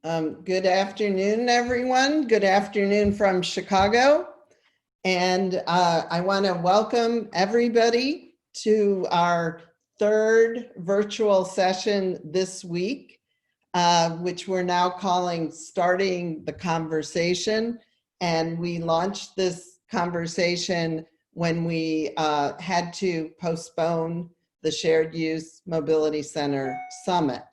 Good afternoon, everyone. Good afternoon from Chicago. And I want to welcome everybody to our third virtual session this week, which we're now calling Starting the Conversation. And we launched this conversation when we had to postpone the Shared Use Mobility Center Summit.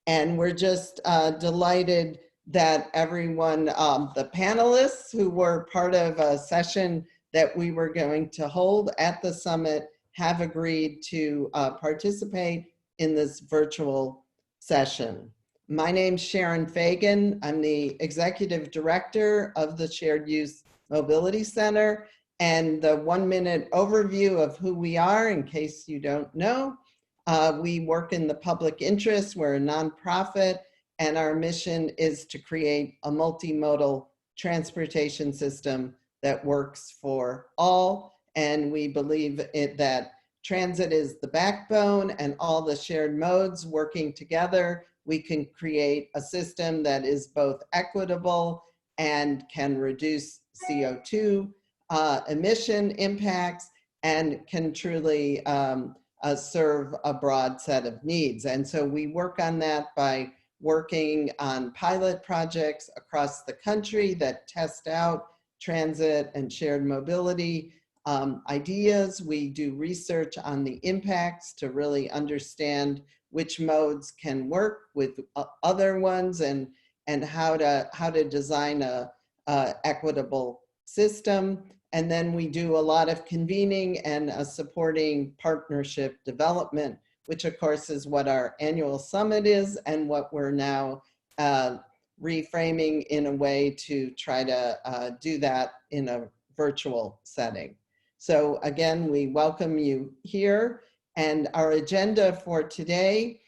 And we're just delighted that everyone, the panelists who were part of a session that we were going to hold at the summit have agreed to participate in this virtual session. My name's Sharon Fagan. I'm the Executive Director of the Shared Use Mobility Center. And the 1-minute overview of who we are, in case you don't know. We work in the public interest. We're a nonprofit, and our mission is to create a multimodal transportation system that works for all. And we believe that transit is the backbone, and all the shared modes working together, we can create a system that is both equitable and can reduce CO2 emission impacts and can truly serve a broad set of needs. And so we work on that by working on pilot projects across the country that test out transit and shared mobility ideas. We do research on the impacts to really understand which modes can work with other ones and how to design a equitable system. And then we do a lot of convening and supporting partnership development, which of course is what our annual summit is and what we're now reframing in a way to try to do that in a virtual setting. So again, we welcome you here. And our agenda for today,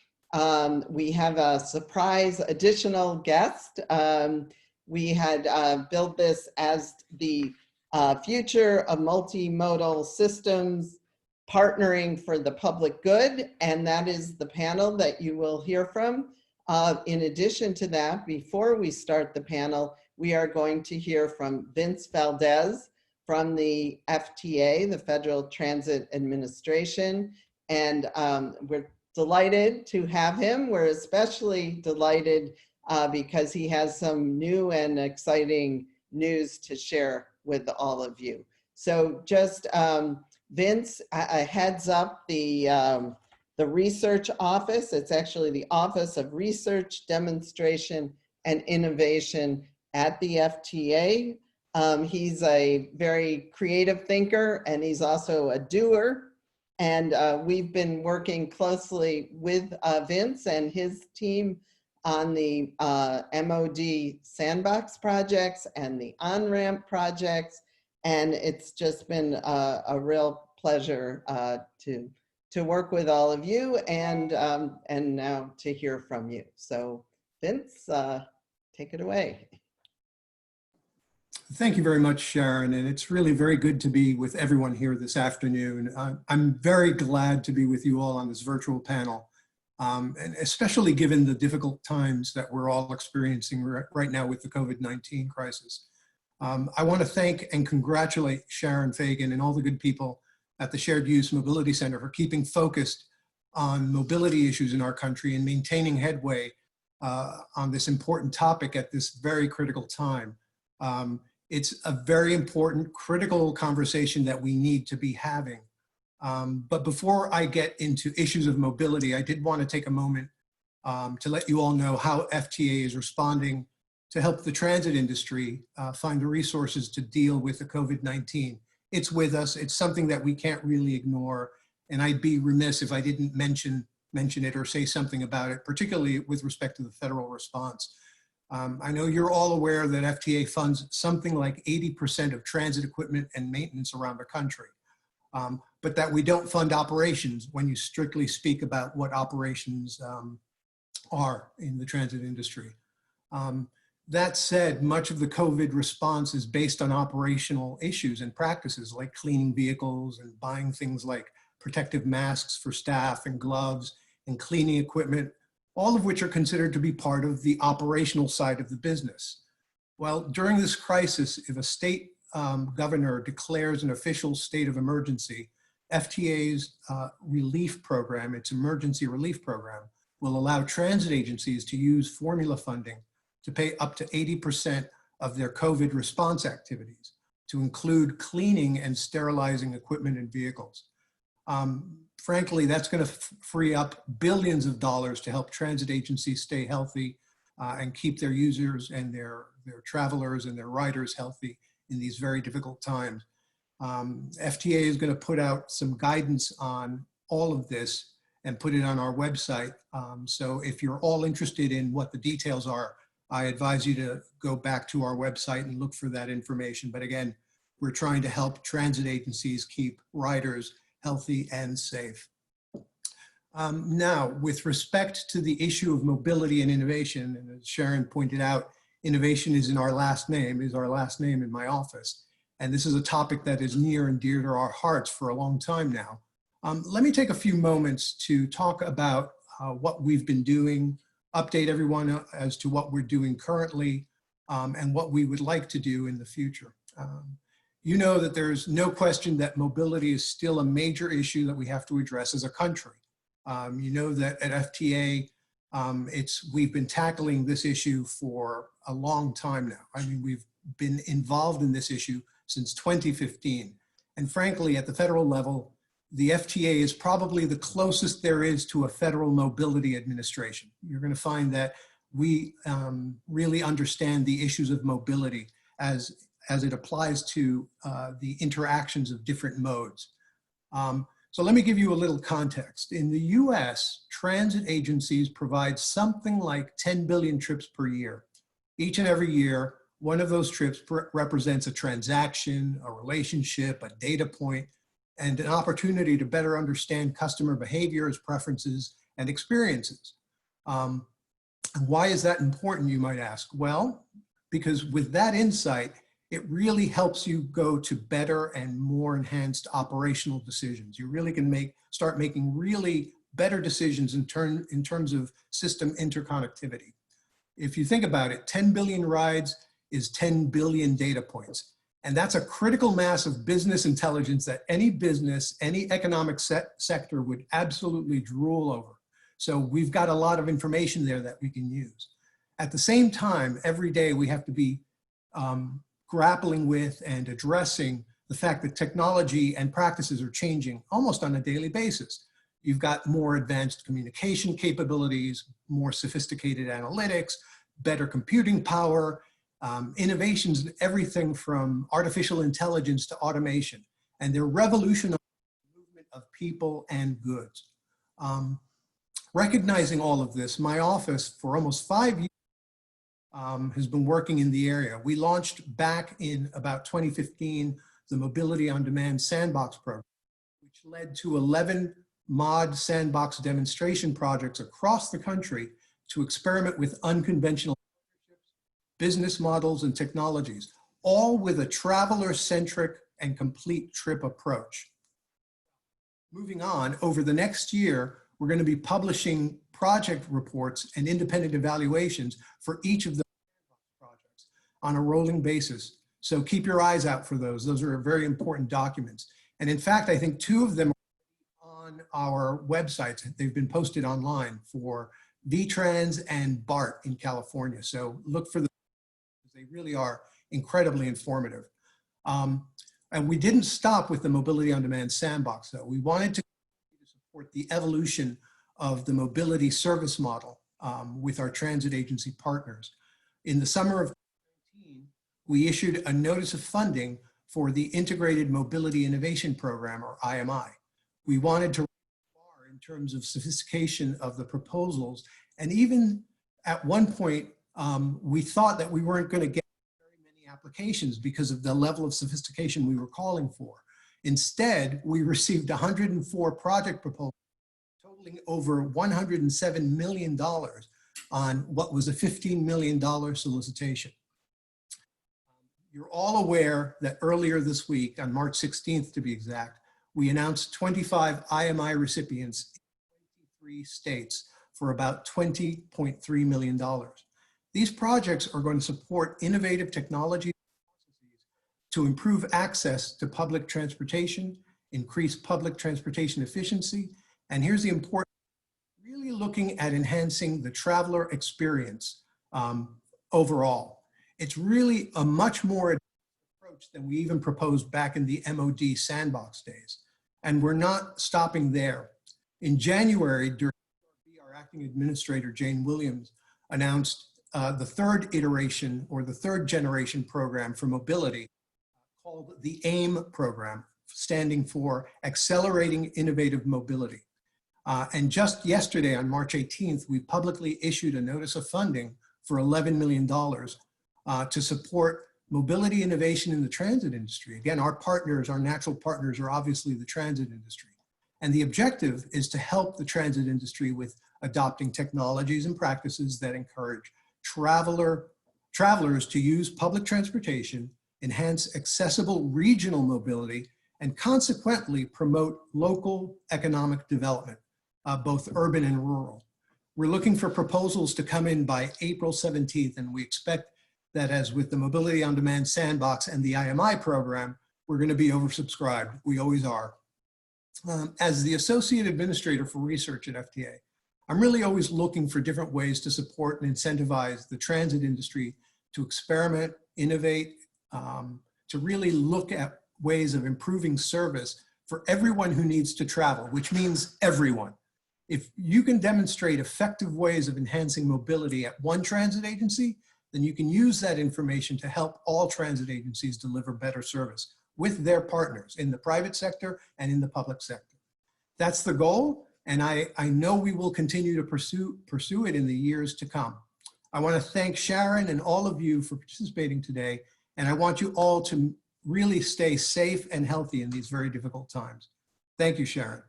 we have a surprise additional guest. We had built this as the future of multimodal systems partnering for the public good, and that is the panel that you will hear from. In addition to that, before we start the panel, we are going to hear from Vince Valdez from the FTA, the Federal Transit Administration, and we're delighted to have him. We're especially delighted because he has some new and exciting news to share with all of you. So just Vince heads up the research office. It's actually the Office of Research, Demonstration, and Innovation at the FTA. He's a very creative thinker, and he's also a doer. And we've been working closely with Vince and his team on the MOD sandbox projects and the on-ramp projects. And it's just been a real pleasure to work with all of you and now to hear from you. So Vince, take it away. Thank you very much, Sharon. And it's really very good to be with everyone here this afternoon. I'm very glad to be with you all on this virtual panel. And especially given the difficult times that we're all experiencing right now with the COVID-19 crisis. I want to thank and congratulate Sharon Fagan and all the good people at the Shared Use Mobility Center for keeping focused on mobility issues in our country and maintaining headway on this important topic at this very critical time. It's a very important, critical conversation that we need to be having. But before I get into issues of mobility, I did want to take a moment to let you all know how FTA is responding to help the transit industry find the resources to deal with the COVID-19. It's with us. It's something that we can't really ignore. And I'd be remiss if I didn't mention it or say something about it, particularly with respect to the federal response. I know you're all aware that FTA funds something like 80% of transit equipment and maintenance around the country. But that we don't fund operations when you strictly speak about what operations are in the transit industry. That said, much of the COVID response is based on operational issues and practices like cleaning vehicles and buying things like protective masks for staff and gloves and cleaning equipment all of which are considered to be part of the operational side of the business. Well, during this crisis, if a state governor declares an official state of emergency, FTA's relief program, its emergency relief program, will allow transit agencies to use formula funding to pay up to 80% of their COVID response activities, to include cleaning and sterilizing equipment and vehicles. Frankly, that's going to free up billions of dollars to help transit agencies stay healthy and keep their users and their travelers and their riders healthy in these very difficult times. FTA is going to put out some guidance on all of this and put it on our website. So if you're all interested in what the details are, I advise you to go back to our website and look for that information. But again, we're trying to help transit agencies keep riders healthy and safe. Now, with respect to the issue of mobility and innovation, and as Sharon pointed out, innovation is our last name in my office. And this is a topic that is near and dear to our hearts for a long time now. Let me take a few moments to talk about what we've been doing, update everyone as to what we're doing currently, and what we would like to do in the future. You know that there's no question that mobility is still a major issue that we have to address as a country. You know that at FTA, we've been tackling this issue for a long time now. I mean, we've been involved in this issue since 2015. And frankly, at the federal level, the FTA is probably the closest there is to a federal mobility administration. You're going to find that we really understand the issues of mobility as it applies to the interactions of different modes. So let me give you a little context. In the US, transit agencies provide something like 10 billion trips per year. Each and every year, one of those trips represents a transaction, a relationship, a data point, and an opportunity to better understand customer behaviors, preferences, and experiences. Why is that important, you might ask? Well, because with that insight, it really helps you go to better and more enhanced operational decisions. You really can start making really better decisions in terms of system interconnectivity. If you think about it, 10 billion rides is 10 billion data points. And that's a critical mass of business intelligence that any business, any economic sector would absolutely drool over. So we've got a lot of information there that we can use. At the same time, every day we have to be grappling with and addressing the fact that technology and practices are changing almost on a daily basis. You've got more advanced communication capabilities, more sophisticated analytics, better computing power, innovations in everything from artificial intelligence to automation, and they're revolutionizing the movement of people and goods. Recognizing all of this, my office for almost 5 years has been working in the area. We launched back in about 2015 the Mobility on Demand Sandbox program, which led to 11 mod sandbox demonstration projects across the country to experiment with unconventional business models and technologies, all with a traveler-centric and complete trip approach. Moving on, over the next year, we're going to be publishing project reports and independent evaluations for each of the projects on a rolling basis. So keep your eyes out for those. Those are very important documents. And in fact, I think 2 of them are on our websites. They've been posted online for VTrans and BART in California. So look for them. They really are incredibly informative. And we didn't stop with the Mobility on Demand Sandbox, though. We wanted to support the evolution of the mobility service model with our transit agency partners. In the summer of 2019, we issued a notice of funding for the Integrated Mobility Innovation Program, or IMI. We wanted to raise the bar in terms of sophistication of the proposals, and even at one point, we thought that we weren't going to get very many applications because of the level of sophistication we were calling for. Instead, we received 104 project proposals totaling over $107 million on what was a $15 million solicitation. You're all aware that earlier this week, on March 16th to be exact, we announced 25 IMI recipients in 23 states for about $20.3 million. These projects are going to support innovative technology to improve access to public transportation, increase public transportation efficiency, and here's the important, really looking at enhancing the traveler experience overall. It's really a much more approach than we even proposed back in the MOD sandbox days. And we're not stopping there. In January, our acting administrator, Jane Williams, announced the third iteration or the third generation program for mobility called the AIM program, standing for Accelerating Innovative Mobility. And just yesterday, on March 18th, we publicly issued a notice of funding for $11 million to support mobility innovation in the transit industry. Again, our partners, our natural partners are obviously the transit industry. And the objective is to help the transit industry with adopting technologies and practices that encourage travelers to use public transportation, enhance accessible regional mobility, and consequently promote local economic development, both urban and rural. We're looking for proposals to come in by April 17th, and we expect that as with the Mobility on Demand Sandbox and the IMI program, we're going to be oversubscribed. We always are. As the Associate Administrator for Research at FTA, I'm really always looking for different ways to support and incentivize the transit industry to experiment, innovate, to really look at ways of improving service for everyone who needs to travel, which means everyone. If you can demonstrate effective ways of enhancing mobility at one transit agency, then you can use that information to help all transit agencies deliver better service with their partners in the private sector and in the public sector. That's the goal, and I know we will continue to pursue it in the years to come. I want to thank Sharon and all of you for participating today, and I want you all to really stay safe and healthy in these very difficult times. Thank you, Sharon.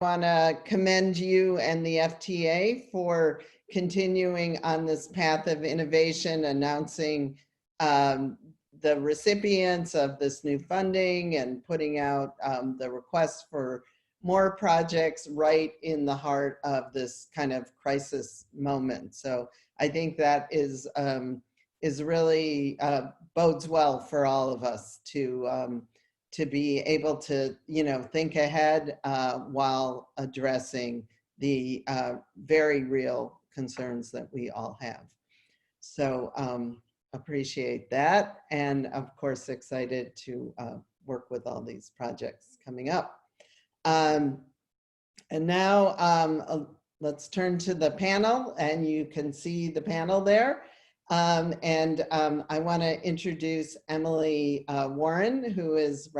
I want to commend you and the FTA for continuing on this path of innovation, announcing the recipients of this new funding and putting out the request for more projects right in the heart of this kind of crisis moment. So I think that is really bodes well for all of us to be able to, think ahead while addressing the very real concerns that we all have. So appreciate that. And of course, excited to work with all these projects coming up. And now let's turn to the panel, and you can see the panel there. I want to introduce Emily Warren, who is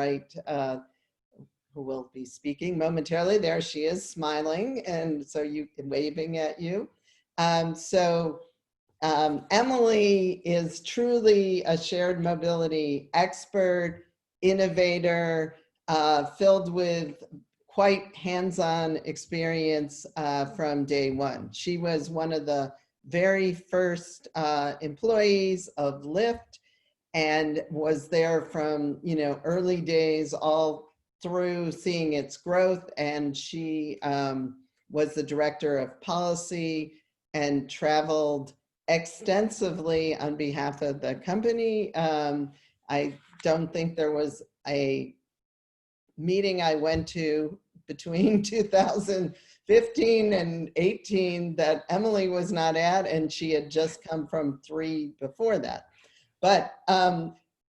who will be speaking momentarily. There she is, smiling, and so waving at you. Emily is truly a shared mobility expert, innovator, filled with quite hands-on experience from day one. She was one of the very first employees of Lyft and was there from early days all through seeing its growth. And she was the director of policy and traveled extensively on behalf of the company. I don't think there was a meeting I went to between 2015 and 18 that Emily was not at, and she had just come from 3 before that. But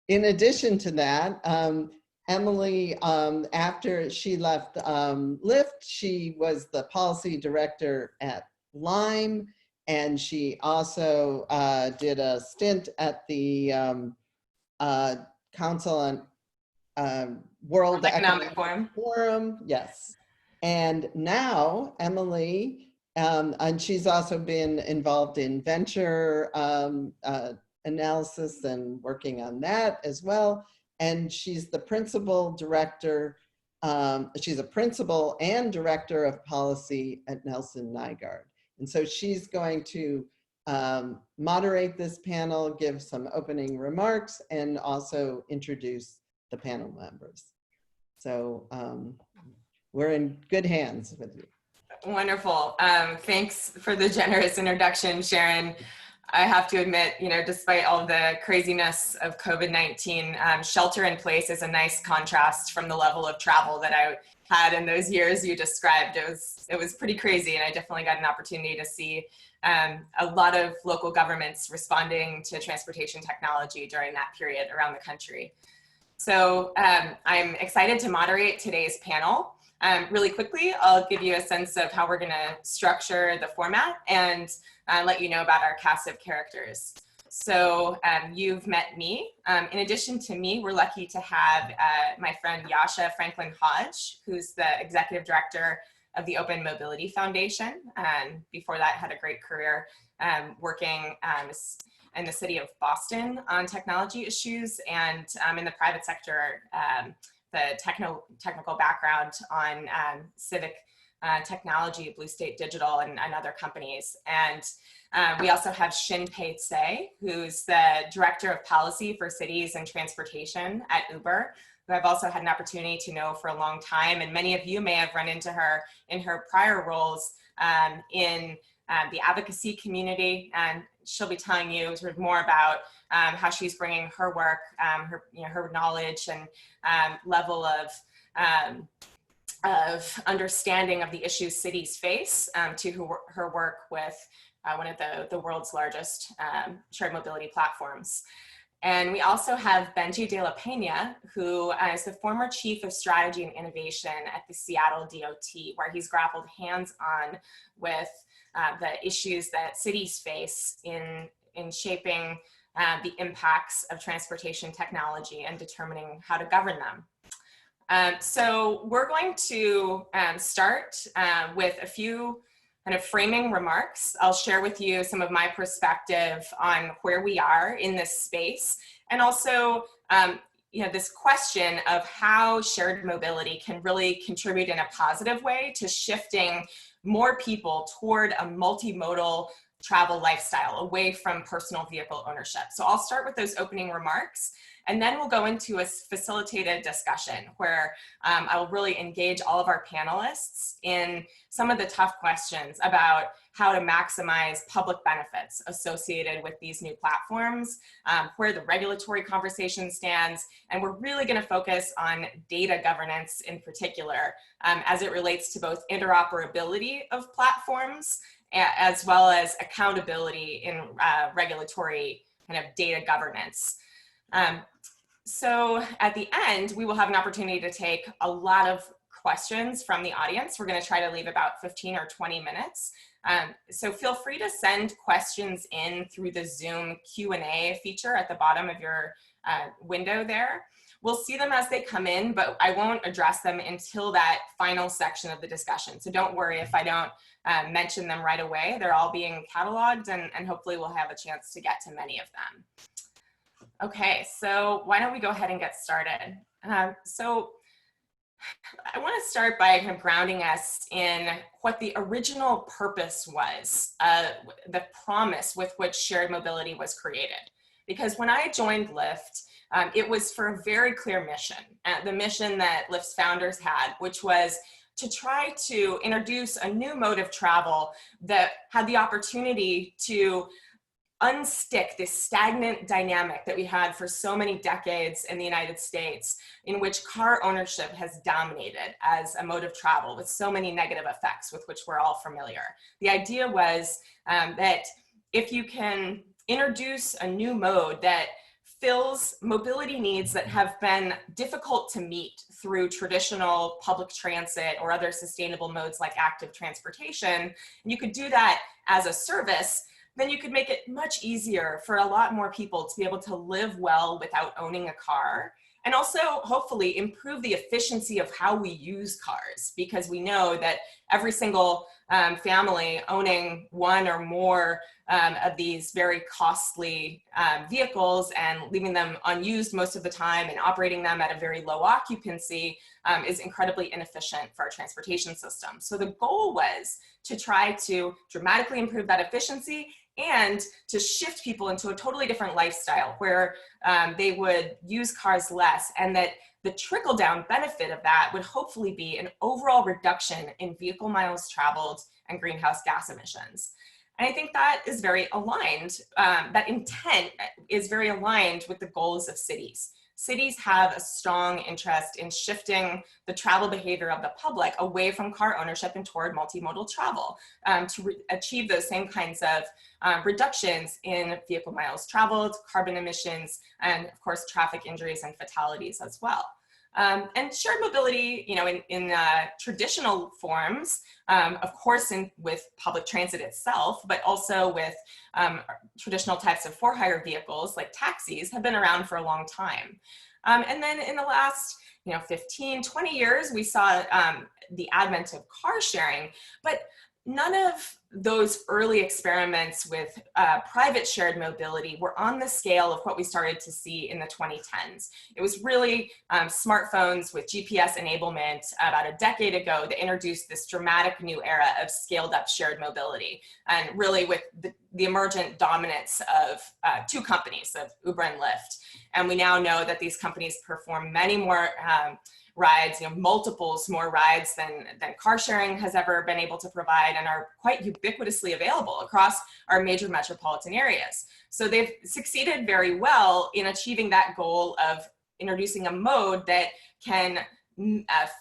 in addition to that, Emily, after she left Lyft, she was the policy director at Lime, and she also did a stint at the Council on World Economic Forum. Yes. And now Emily, and she's also been involved in venture analysis and working on that as well. And she's the principal director, she's a principal and director of policy at Nelson Nygaard. And so she's going to moderate this panel, give some opening remarks, and also introduce the panel members. So we're in good hands with you. Wonderful. Thanks for the generous introduction, Sharon. I have to admit, you know, despite all the craziness of COVID-19, shelter in place is a nice contrast from the level of travel that I had in those years you described. It was pretty crazy, and I definitely got an opportunity to see a lot of local governments responding to transportation technology during that period around the country. So I'm excited to moderate today's panel. Really quickly, I'll give you a sense of how we're going to structure the format and let you know about our cast of characters. So you've met me. In addition to me, we're lucky to have my friend Jascha Franklin-Hodge, who's the executive director of the Open Mobility Foundation. Before that, had a great career working in the city of Boston on technology issues, and in the private sector, the technical background on civic technology, Blue State Digital, and other companies. And we also have Shin-Pei Tsay, who's the Director of Policy for Cities and Transportation at Uber, who I've also had an opportunity to know for a long time. And many of you may have run into her in her prior roles in the advocacy community. And she'll be telling you sort of more about how she's bringing her work, her knowledge and level of understanding of the issues cities face to her work with one of the world's largest shared mobility platforms. And we also have Benji de la Peña, who is the former Chief of Strategy and Innovation at the Seattle DOT, where he's grappled hands-on with the issues that cities face in shaping the impacts of transportation technology and determining how to govern them. So we're going to start with a few kind of framing remarks. I'll share with you some of my perspective on where we are in this space, and also this question of how shared mobility can really contribute in a positive way to shifting more people toward a multimodal travel lifestyle away from personal vehicle ownership. So I'll start with those opening remarks, and then we'll go into a facilitated discussion where I will really engage all of our panelists in some of the tough questions about how to maximize public benefits associated with these new platforms, where the regulatory conversation stands, and we're really going to focus on data governance in particular as it relates to both interoperability of platforms as well as accountability in regulatory kind of data governance. So at the end, we will have an opportunity to take a lot of questions from the audience. We're going to try to leave about 15 or 20 minutes. So feel free to send questions in through the Zoom Q&A feature at the bottom of your window there. We'll see them as they come in, but I won't address them until that final section of the discussion. So don't worry if I don't mention them right away. They're all being cataloged, and hopefully we'll have a chance to get to many of them. Okay, so why don't we go ahead and get started? So I want to start by kind of grounding us in what the original purpose was, the promise with which shared mobility was created. Because when I joined Lyft, it was for a very clear mission, the mission that Lyft's founders had, which was to try to introduce a new mode of travel that had the opportunity to unstick this stagnant dynamic that we had for so many decades in the United States, in which car ownership has dominated as a mode of travel with so many negative effects with which we're all familiar. The idea was that if you can introduce a new mode that fills mobility needs that have been difficult to meet through traditional public transit or other sustainable modes like active transportation, and you could do that as a service, then you could make it much easier for a lot more people to be able to live well without owning a car, and also hopefully improve the efficiency of how we use cars, because we know that every single family owning one or more of these very costly vehicles and leaving them unused most of the time and operating them at a very low occupancy is incredibly inefficient for our transportation system. So the goal was to try to dramatically improve that efficiency and to shift people into a totally different lifestyle where they would use cars less, and that the trickle-down benefit of that would hopefully be an overall reduction in vehicle miles traveled and greenhouse gas emissions. And I think that is very aligned, that intent is very aligned with the goals of cities. Cities have a strong interest in shifting the travel behavior of the public away from car ownership and toward multimodal travel to achieve those same kinds of reductions in vehicle miles traveled, carbon emissions, and of course, traffic injuries and fatalities as well. And shared mobility, you know, in traditional forms, of course, with public transit itself, but also with traditional types of for-hire vehicles like taxis have been around for a long time. And then in the last, 15, 20 years, we saw the advent of car sharing, but none of those early experiments with private shared mobility were on the scale of what we started to see in the 2010s. It was really smartphones with GPS enablement about a decade ago that introduced this dramatic new era of scaled up shared mobility, and really with the emergent dominance of two companies, of Uber and Lyft. And we now know that these companies perform many more rides, multiples more rides than car sharing has ever been able to provide, and are quite ubiquitously available across our major metropolitan areas. So they've succeeded very well in achieving that goal of introducing a mode that can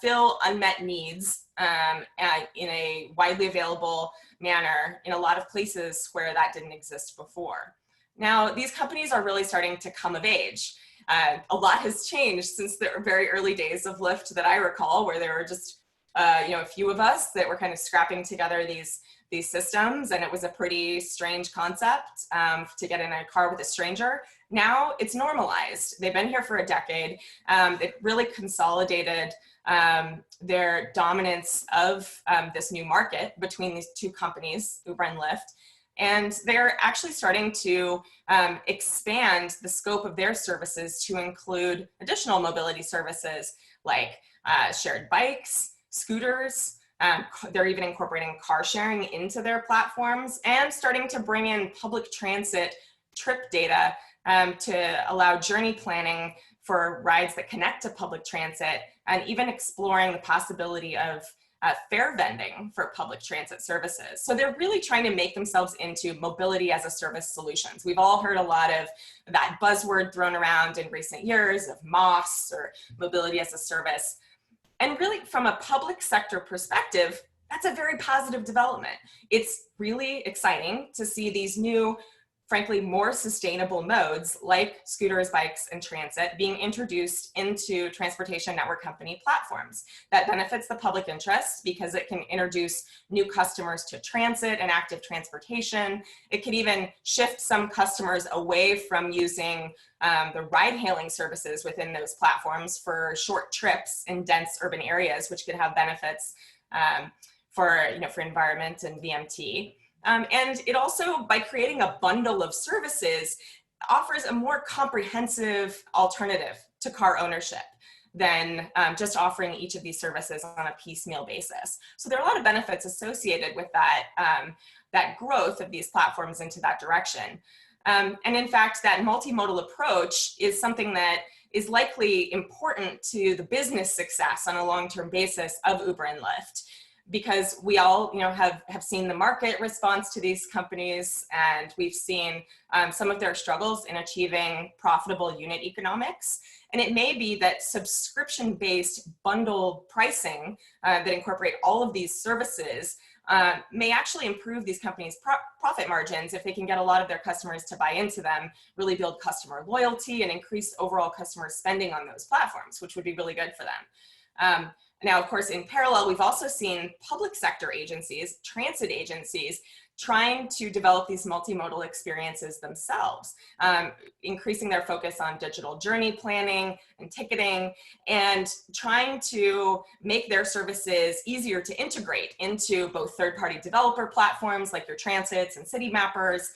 fill unmet needs in a widely available manner in a lot of places where that didn't exist before. Now, these companies are really starting to come of age. A lot has changed since the very early days of Lyft that I recall, where there were just a few of us that were kind of scrapping together these systems, and it was a pretty strange concept to get in a car with a stranger. Now it's normalized. They've been here for a decade. It really consolidated their dominance of this new market between these two companies, Uber and Lyft. And they're actually starting to expand the scope of their services to include additional mobility services like shared bikes, scooters. They're even incorporating car sharing into their platforms, and starting to bring in public transit trip data to allow journey planning for rides that connect to public transit, and even exploring the possibility of fare vending for public transit services. So they're really trying to make themselves into mobility as a service solutions. We've all heard a lot of that buzzword thrown around in recent years of MOS, or mobility as a service. And really, from a public sector perspective, that's a very positive development. It's really exciting to see these new, frankly, more sustainable modes like scooters, bikes, and transit being introduced into transportation network company platforms. That benefits the public interest because it can introduce new customers to transit and active transportation. It could even shift some customers away from using the ride-hailing services within those platforms for short trips in dense urban areas, which could have benefits for environment and VMT. And it also, by creating a bundle of services, offers a more comprehensive alternative to car ownership than just offering each of these services on a piecemeal basis. So there are a lot of benefits associated with that, that growth of these platforms into that direction. And in fact, that multimodal approach is something that is likely important to the business success on a long-term basis of Uber and Lyft, because we all have seen the market response to these companies, and we've seen some of their struggles in achieving profitable unit economics. And it may be that subscription-based bundled pricing that incorporate all of these services may actually improve these companies' profit margins if they can get a lot of their customers to buy into them, really build customer loyalty, and increase overall customer spending on those platforms, which would be really good for them. Now, of course, in parallel, we've also seen public sector agencies, transit agencies, trying to develop these multimodal experiences themselves, increasing their focus on digital journey planning and ticketing, and trying to make their services easier to integrate into both third-party developer platforms like your transits and city mappers,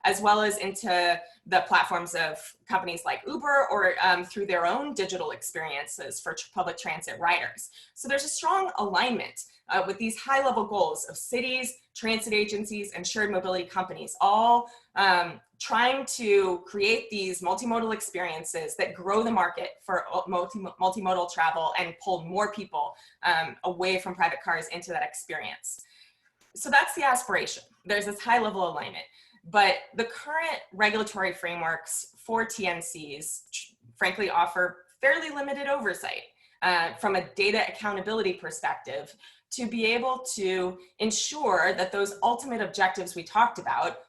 as well as into the platforms of companies like Uber, or through their own digital experiences for public transit riders. So there's a strong alignment with these high-level goals of cities, transit agencies, and shared mobility companies, all trying to create these multimodal experiences that grow the market for multimodal travel and pull more people away from private cars into that experience. So that's the aspiration. There's this high-level alignment. But the current regulatory frameworks for TNCs, frankly, offer fairly limited oversight from a data accountability perspective to be able to ensure that those ultimate objectives we talked about,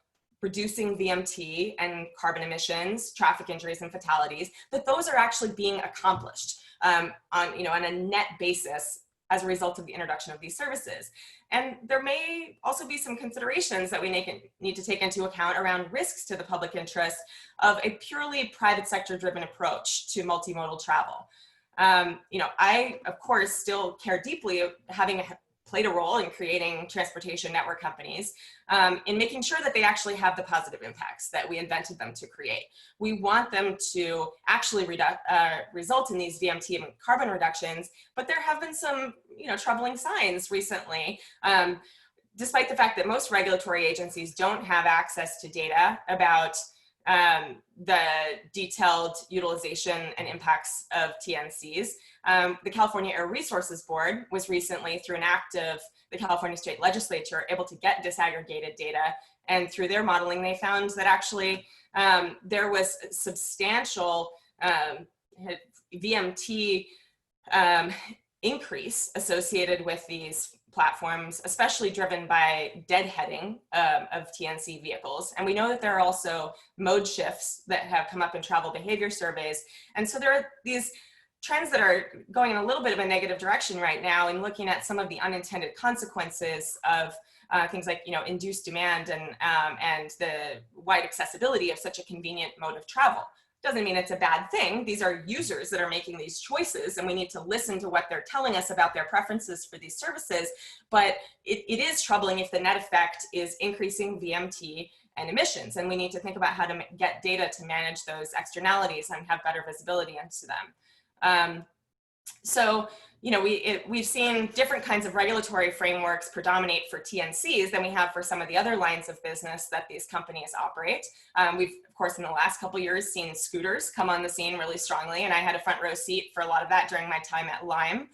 reducing VMT and carbon emissions, traffic injuries and fatalities, that those are actually being accomplished on a net basis as a result of the introduction of these services. And there may also be some considerations that we need to take into account around risks to the public interest of a purely private sector driven approach to multimodal travel. I, of course, still care deeply, having played a role in creating transportation network companies, in making sure that they actually have the positive impacts that we invented them to create. We want them to actually result in these VMT and carbon reductions, but there have been some troubling signs recently, despite the fact that most regulatory agencies don't have access to data about the detailed utilization and impacts of TNCs. The California Air Resources Board was recently, through an act of the California State Legislature, able to get disaggregated data. And through their modeling, they found that actually there was substantial VMT increase associated with these platforms, especially driven by deadheading of TNC vehicles. And we know that there are also mode shifts that have come up in travel behavior surveys. And so there are these trends that are going in a little bit of a negative direction right now, in looking at some of the unintended consequences of things like induced demand and the wide accessibility of such a convenient mode of travel. Doesn't mean it's a bad thing. These are users that are making these choices, and we need to listen to what they're telling us about their preferences for these services. But it is troubling if the net effect is increasing VMT and emissions, and we need to think about how to get data to manage those externalities and have better visibility into them. We've seen different kinds of regulatory frameworks predominate for TNCs than we have for some of the other lines of business that these companies operate. We've, of course, in the last couple of years seen scooters come on the scene really strongly, and I had a front row seat for a lot of that during my time at Lime,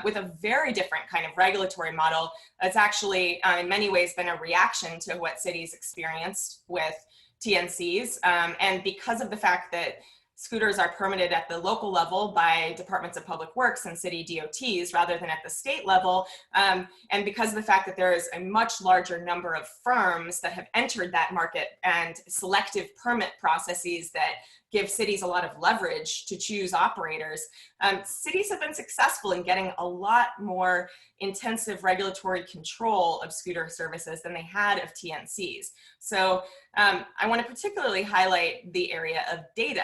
with a very different kind of regulatory model that's actually in many ways been a reaction to what cities experienced with TNCs. And because of the fact that scooters are permitted at the local level by departments of public works and city DOTs rather than at the state level. And because of the fact that there is a much larger number of firms that have entered that market and selective permit processes that give cities a lot of leverage to choose operators, cities have been successful in getting a lot more intensive regulatory control of scooter services than they had of TNCs. So I want to particularly highlight the area of data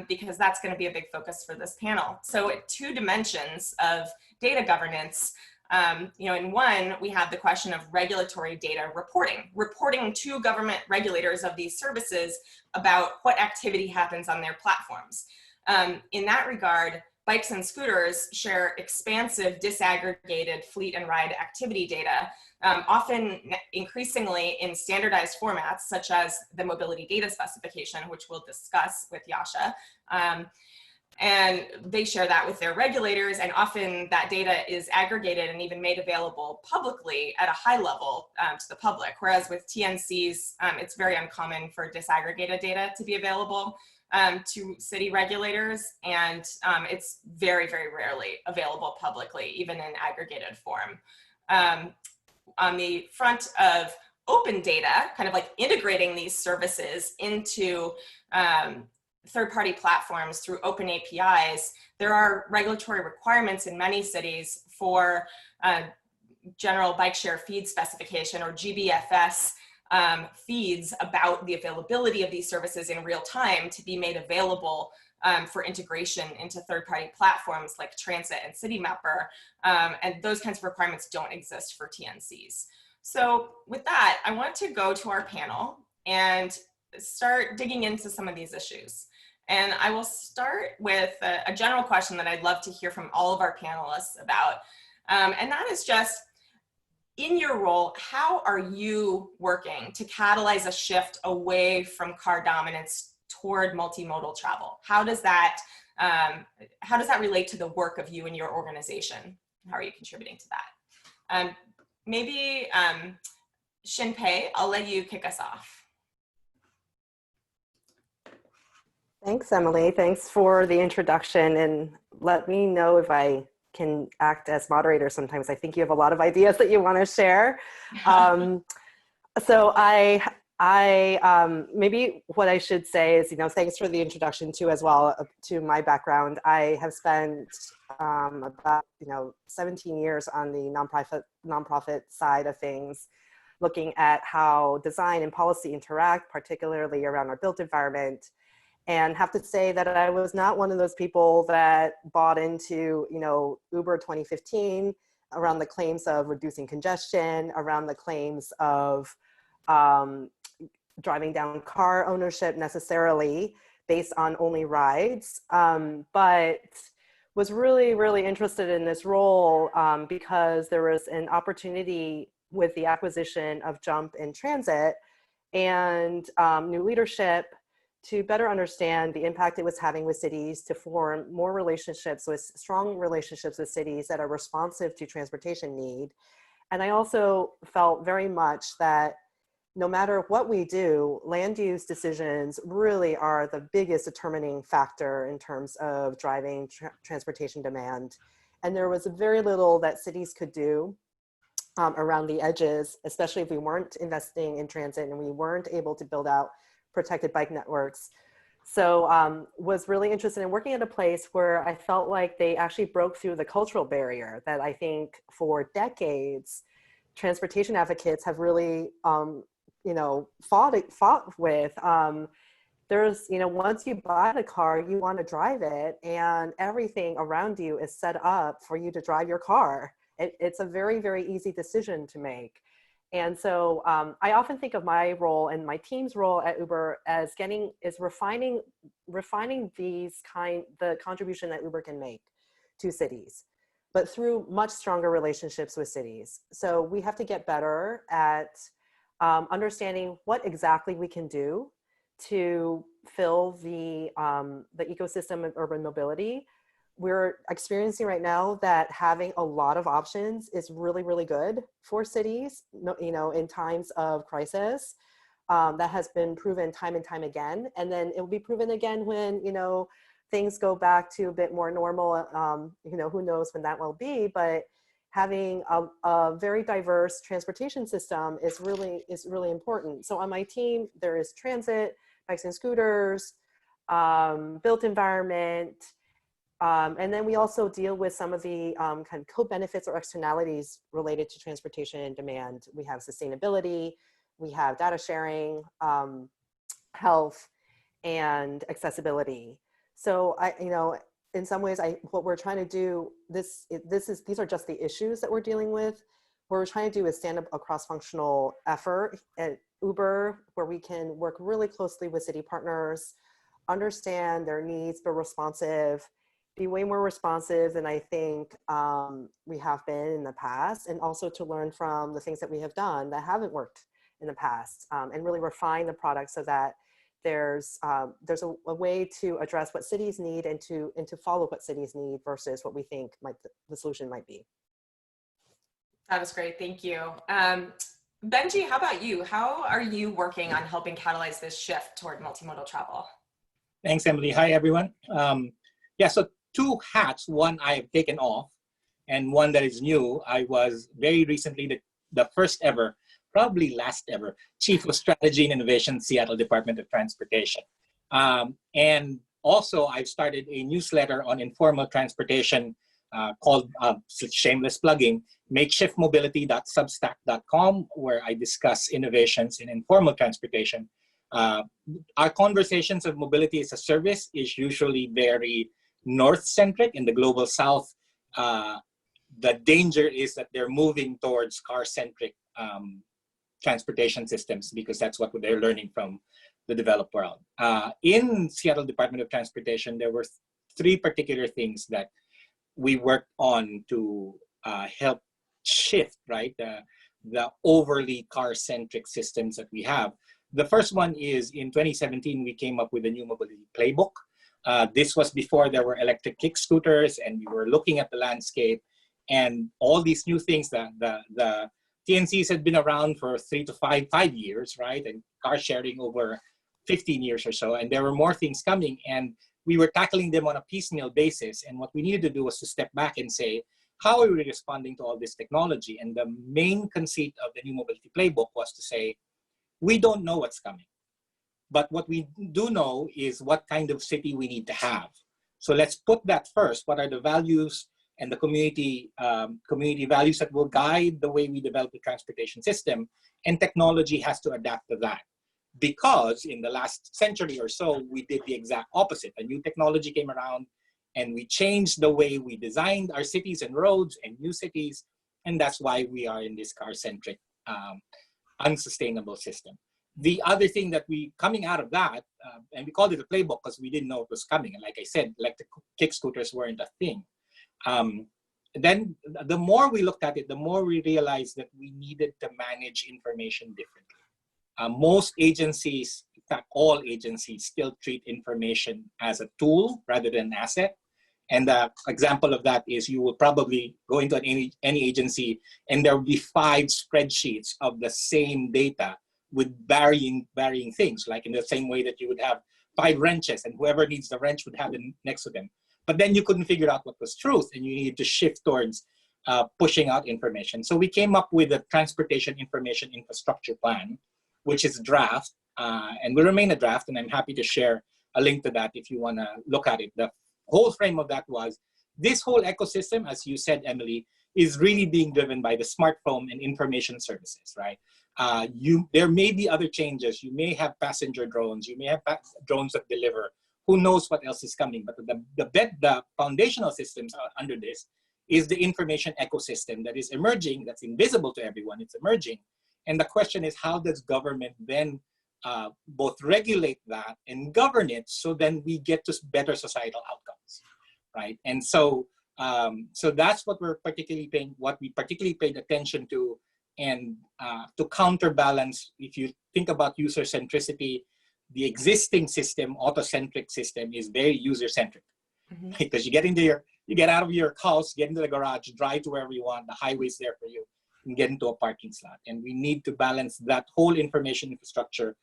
because that's going to be a big focus for this panel. So at two dimensions of data governance, in one, we have the question of regulatory data reporting to government regulators of these services about what activity happens on their platforms. In that regard, bikes and scooters share expansive disaggregated fleet and ride activity data, often increasingly in standardized formats, such as the mobility data specification, which we'll discuss with Jascha. And they share that with their regulators, and often that data is aggregated and even made available publicly at a high level to the public. Whereas with TNCs, it's very uncommon for disaggregated data to be available to city regulators, and it's very, very rarely available publicly, even in aggregated form. On the front of open data, kind of like integrating these services into third-party platforms through open APIs, there are regulatory requirements in many cities for general bike share feed specification, or GBFS feeds about the availability of these services in real time to be made available for integration into third-party platforms like Transit and Citymapper, and those kinds of requirements don't exist for TNCs. So with that, I want to go to our panel and start digging into some of these issues. And I will start with a general question that I'd love to hear from all of our panelists about, and that is just, in your role, how are you working to catalyze a shift away from car dominance toward multimodal travel? How does that relate to the work of you and your organization? How are you contributing to that? Maybe Shin-Pei, I'll let you kick us off. Thanks, Emily. Thanks for the introduction, and let me know if I can act as moderator sometimes. I think you have a lot of ideas that you want to share. So maybe what I should say is, thanks for the introduction too, as well, to my background. I have spent about 17 years on the nonprofit side of things, looking at how design and policy interact, particularly around our built environment. And have to say that I was not one of those people that bought into, Uber 2015 around the claims of reducing congestion, around the claims of driving down car ownership necessarily based on only rides, but was really, really interested in this role because there was an opportunity with the acquisition of Jump in Transit and new leadership to better understand the impact it was having with cities, to form more relationships with strong relationships with cities that are responsive to transportation need. And I also felt very much that no matter what we do, land use decisions really are the biggest determining factor in terms of driving transportation demand. And there was very little that cities could do around the edges, especially if we weren't investing in transit and we weren't able to build out protected bike networks. So was really interested in working at a place where I felt like they actually broke through the cultural barrier that I think for decades, transportation advocates have really, fought with. There's, once you buy the car, you want to drive it, and everything around you is set up for you to drive your car. It's a very, very easy decision to make. And so I often think of my role and my team's role at Uber as refining the contribution that Uber can make to cities, but through much stronger relationships with cities. So we have to get better at understanding what exactly we can do to fill the ecosystem of urban mobility. We're experiencing right now that having a lot of options is really, really good for cities, in times of crisis. That has been proven time and time again. And then it will be proven again when, things go back to a bit more normal. Who knows when that will be, but having a very diverse transportation system is really important. So on my team, there is transit, bikes and scooters, built environment, and then we also deal with some of the kind of co-benefits or externalities related to transportation and demand. We have sustainability, we have data sharing, health, and accessibility. So in some ways, what we're trying to do, these are just the issues that we're dealing with. What we're trying to do is stand up a cross-functional effort at Uber, where we can work really closely with city partners, understand their needs, but responsive, be way more responsive than I think we have been in the past, and also to learn from the things that we have done that haven't worked in the past, and really refine the product so that there's a way to address what cities need and to follow what cities need versus what we think the solution might be. That was great, thank you. Benji, how about you? How are you working on helping catalyze this shift toward multimodal travel? Thanks, Emily. Hi, everyone. So 2 hats, one I have taken off and one that is new. I was very recently the first ever, probably last ever, Chief of Strategy and Innovation, Seattle Department of Transportation. And also I've started a newsletter on informal transportation called, shameless plugging, makeshiftmobility.substack.com, where I discuss innovations in informal transportation. Our conversations of mobility as a service is usually very North-centric. In the global South, the danger is that they're moving towards car-centric transportation systems because that's what they're learning from the developed world. In Seattle Department of Transportation, there were 3 particular things that we worked on to help shift, right? the overly car-centric systems that we have. The first one is in 2017, we came up with a new mobility playbook. This was before there were electric kick scooters, and we were looking at the landscape and all these new things that the TNCs had been around for 3 to 5 years, right? And car sharing over 15 years or so. And there were more things coming, and we were tackling them on a piecemeal basis. And what we needed to do was to step back and say, how are we responding to all this technology? And the main conceit of the new mobility playbook was to say, we don't know what's coming, but what we do know is what kind of city we need to have. So let's put that first. What are the values and the community values that will guide the way we develop the transportation system? And technology has to adapt to that. Because in the last century or so, we did the exact opposite. A new technology came around and we changed the way we designed our cities and roads and new cities. And that's why we are in this car-centric, unsustainable system. The other thing that coming out of that, and we called it a playbook because we didn't know it was coming. And like I said, electric kick scooters weren't a thing. Then the more we looked at it, the more we realized that we needed to manage information differently. Most agencies, in fact, all agencies still treat information as a tool rather than an asset. And the example of that is you will probably go into any agency and there will be 5 spreadsheets of the same data with varying things, like in the same way that you would have 5 wrenches and whoever needs the wrench would have it next to them. But then you couldn't figure out what was truth and you needed to shift towards pushing out information. So we came up with a Transportation Information Infrastructure Plan, which is a draft and will remain a draft. And I'm happy to share a link to that if you want to look at it. The whole frame of that was this whole ecosystem, as you said, Emily, is really being driven by the smartphone and information services, right? There may be other changes. You may have passenger drones. You may have drones that deliver. Who knows what else is coming? But the foundational systems under this is the information ecosystem that is emerging, that's invisible to everyone. It's emerging. And the question is, how does government then both regulate that and govern it so then we get to better societal outcomes, right? And so that's what we particularly paid attention to, and to counterbalance. If you think about user centricity, the existing system, auto-centric system, is very user-centric, because you get out of your house, get into the garage, drive to wherever you want, the highway's there for you, and get into a parking slot. And we need to balance that whole information infrastructure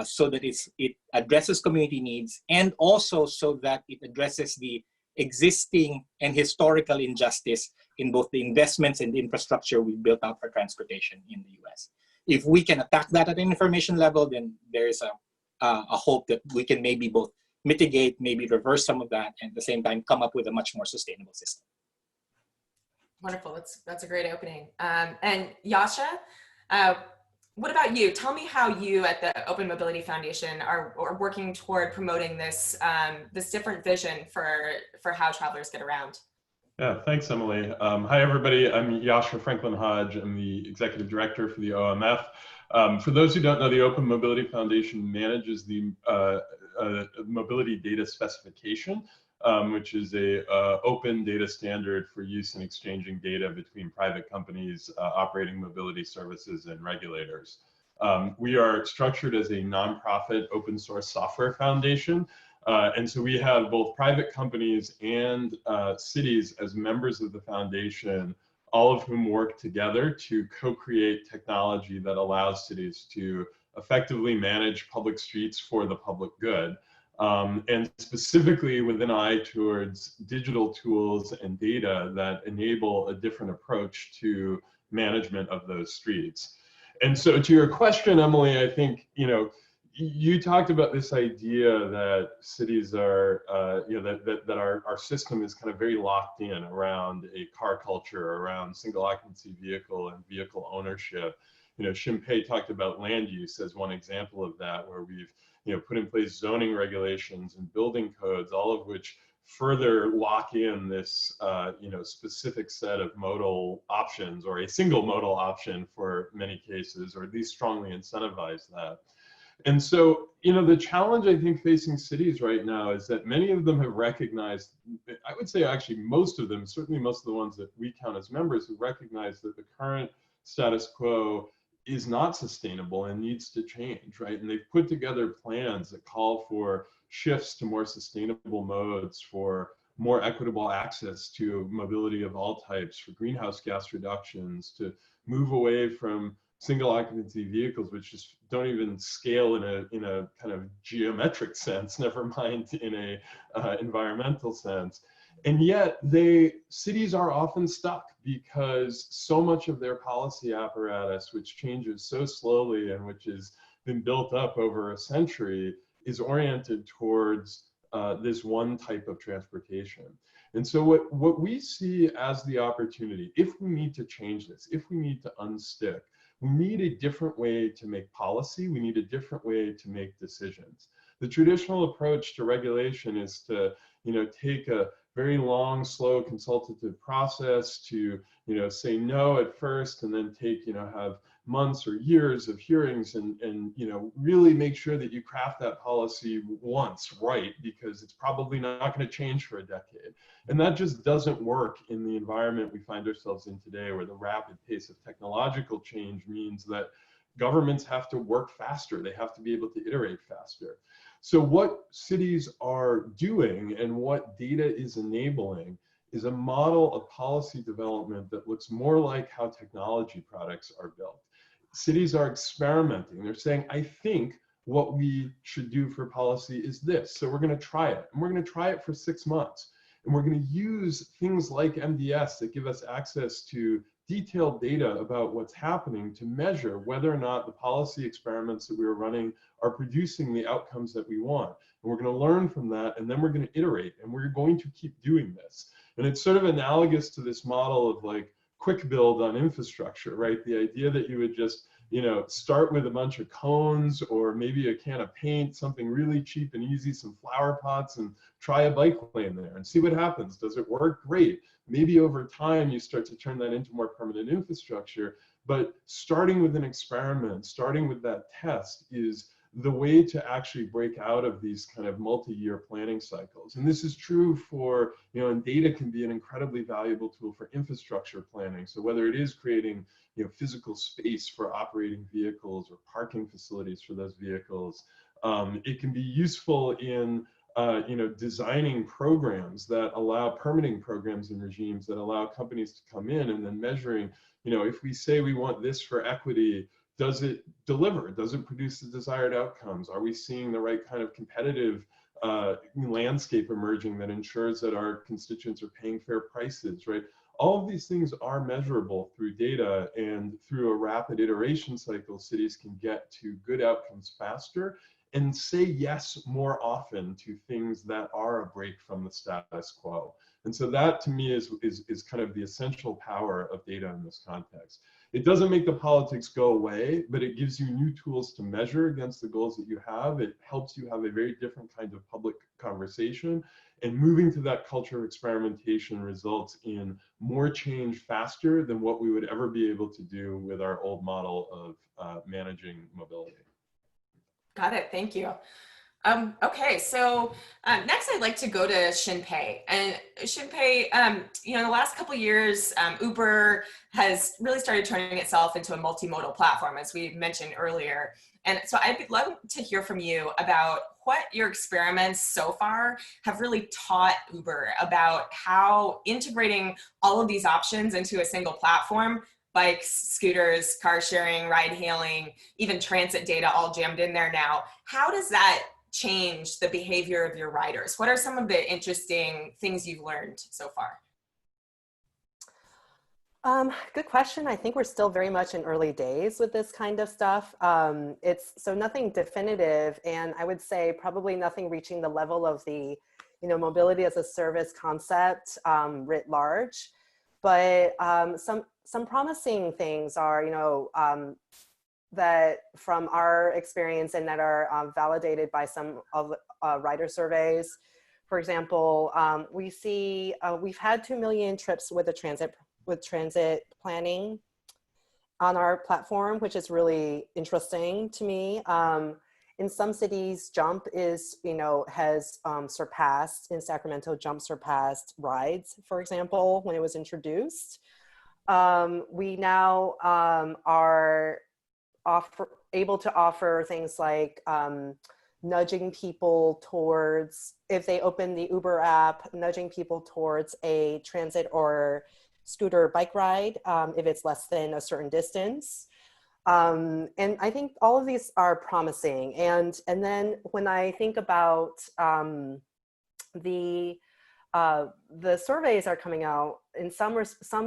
so that it addresses community needs, and also so that it addresses the existing and historical injustice in both the investments and the infrastructure we built out for transportation in the US. If we can attack that at an information level, then there is a hope that we can maybe both mitigate, maybe reverse some of that, and at the same time come up with a much more sustainable system. Wonderful. That's a great opening. And Jascha, what about you? Tell me how you at the Open Mobility Foundation are working toward promoting this this different vision for how travelers get around. Yeah, thanks, Emily. Hi, everybody. I'm Jascha Franklin-Hodge. I'm the executive director for the OMF. For those who don't know, the Open Mobility Foundation manages the mobility data specification, which is a open data standard for use in exchanging data between private companies operating mobility services and regulators. We are structured as a nonprofit open source software foundation. And so we have both private companies and cities as members of the foundation, all of whom work together to co-create technology that allows cities to effectively manage public streets for the public good. And specifically with an eye towards digital tools and data that enable a different approach to management of those streets. And so to your question, Emily, I think, you talked about this idea that cities are, that our system is kind of very locked in around a car culture, around single occupancy vehicle and vehicle ownership. Shin-Pei talked about land use as one example of that, where we've put in place zoning regulations and building codes, all of which further lock in this specific set of modal options, or a single modal option for many cases, or at least strongly incentivize that. And so, the challenge I think facing cities right now is that many of them have recognized, I would say actually most of them, certainly most of the ones that we count as members, have recognized that the current status quo is not sustainable and needs to change, right? And they've put together plans that call for shifts to more sustainable modes, for more equitable access to mobility of all types, for greenhouse gas reductions, to move away from single occupancy vehicles, which just don't even scale in a kind of geometric sense, never mind in a environmental sense. And yet cities are often stuck because so much of their policy apparatus, which changes so slowly and which has been built up over a century, is oriented towards this one type of transportation. And so what we see as the opportunity, if we need to change this, if we need to unstick, we need a different way to make policy. We need a different way to make decisions. The traditional approach to regulation is to, take a very long, slow consultative process to, say no at first, and then take, have months or years of hearings and really make sure that you craft that policy once right, because it's probably not going to change for a decade. And that just doesn't work in the environment we find ourselves in today, where the rapid pace of technological change means that governments have to work faster. They have to be able to iterate faster. So what cities are doing and what data is enabling is a model of policy development that looks more like how technology products are built. Cities are experimenting. They're saying, I think what we should do for policy is this. So we're going to try it. And we're going to try it for 6 months. And we're going to use things like MDS that give us access to detailed data about what's happening to measure whether or not the policy experiments that we are running are producing the outcomes that we want. And we're going to learn from that, and then we're going to iterate, and we're going to keep doing this. And it's sort of analogous to this model of like quick build on infrastructure, right? The idea that you would just, start with a bunch of cones or maybe a can of paint, something really cheap and easy, some flower pots, and try a bike lane there and see what happens. Does it work? Great. Maybe over time you start to turn that into more permanent infrastructure, but starting with an experiment, starting with that test is the way to actually break out of these kind of multi-year planning cycles. And this is true for, and data can be an incredibly valuable tool for infrastructure planning. So whether it is creating, physical space for operating vehicles or parking facilities for those vehicles, it can be useful in designing programs that allow permitting programs and regimes that allow companies to come in and then measuring, if we say we want this for equity, does it deliver? Does it produce the desired outcomes? Are we seeing the right kind of competitive landscape emerging that ensures that our constituents are paying fair prices, right? All of these things are measurable through data, and through a rapid iteration cycle, cities can get to good outcomes faster and say yes more often to things that are a break from the status quo. And so that to me is kind of the essential power of data in this context. It doesn't make the politics go away, but it gives you new tools to measure against the goals that you have. It helps you have a very different kind of public conversation, and moving to that culture of experimentation results in more change faster than what we would ever be able to do with our old model of managing mobility. Got it. Thank you. Okay, so next I'd like to go to Shin-Pei. And Shin-Pei, in the last couple of years, Uber has really started turning itself into a multimodal platform, as we mentioned earlier. And so I'd love to hear from you about what your experiments so far have really taught Uber about how integrating all of these options into a single platform, bikes, scooters, car sharing, ride hailing, even transit data all jammed in there now. How does that change the behavior of your riders? What are some of the interesting things you've learned so far? Good question. I think we're still very much in early days with this kind of stuff. It's so nothing definitive, and I would say probably nothing reaching the level of the, mobility as a service concept writ large. But some promising things are, that from our experience and that are validated by some of rider surveys. For example, we see we've had 2 million trips with transit planning on our platform, which is really interesting to me. In some cities, Jump is, has surpassed, in Sacramento, Jump surpassed rides, for example, when it was introduced. We now are able to offer things like nudging people towards, if they open the Uber app, nudging people towards a transit or scooter bike ride if it's less than a certain distance. And I think all of these are promising. And then when I think about the surveys are coming out in some,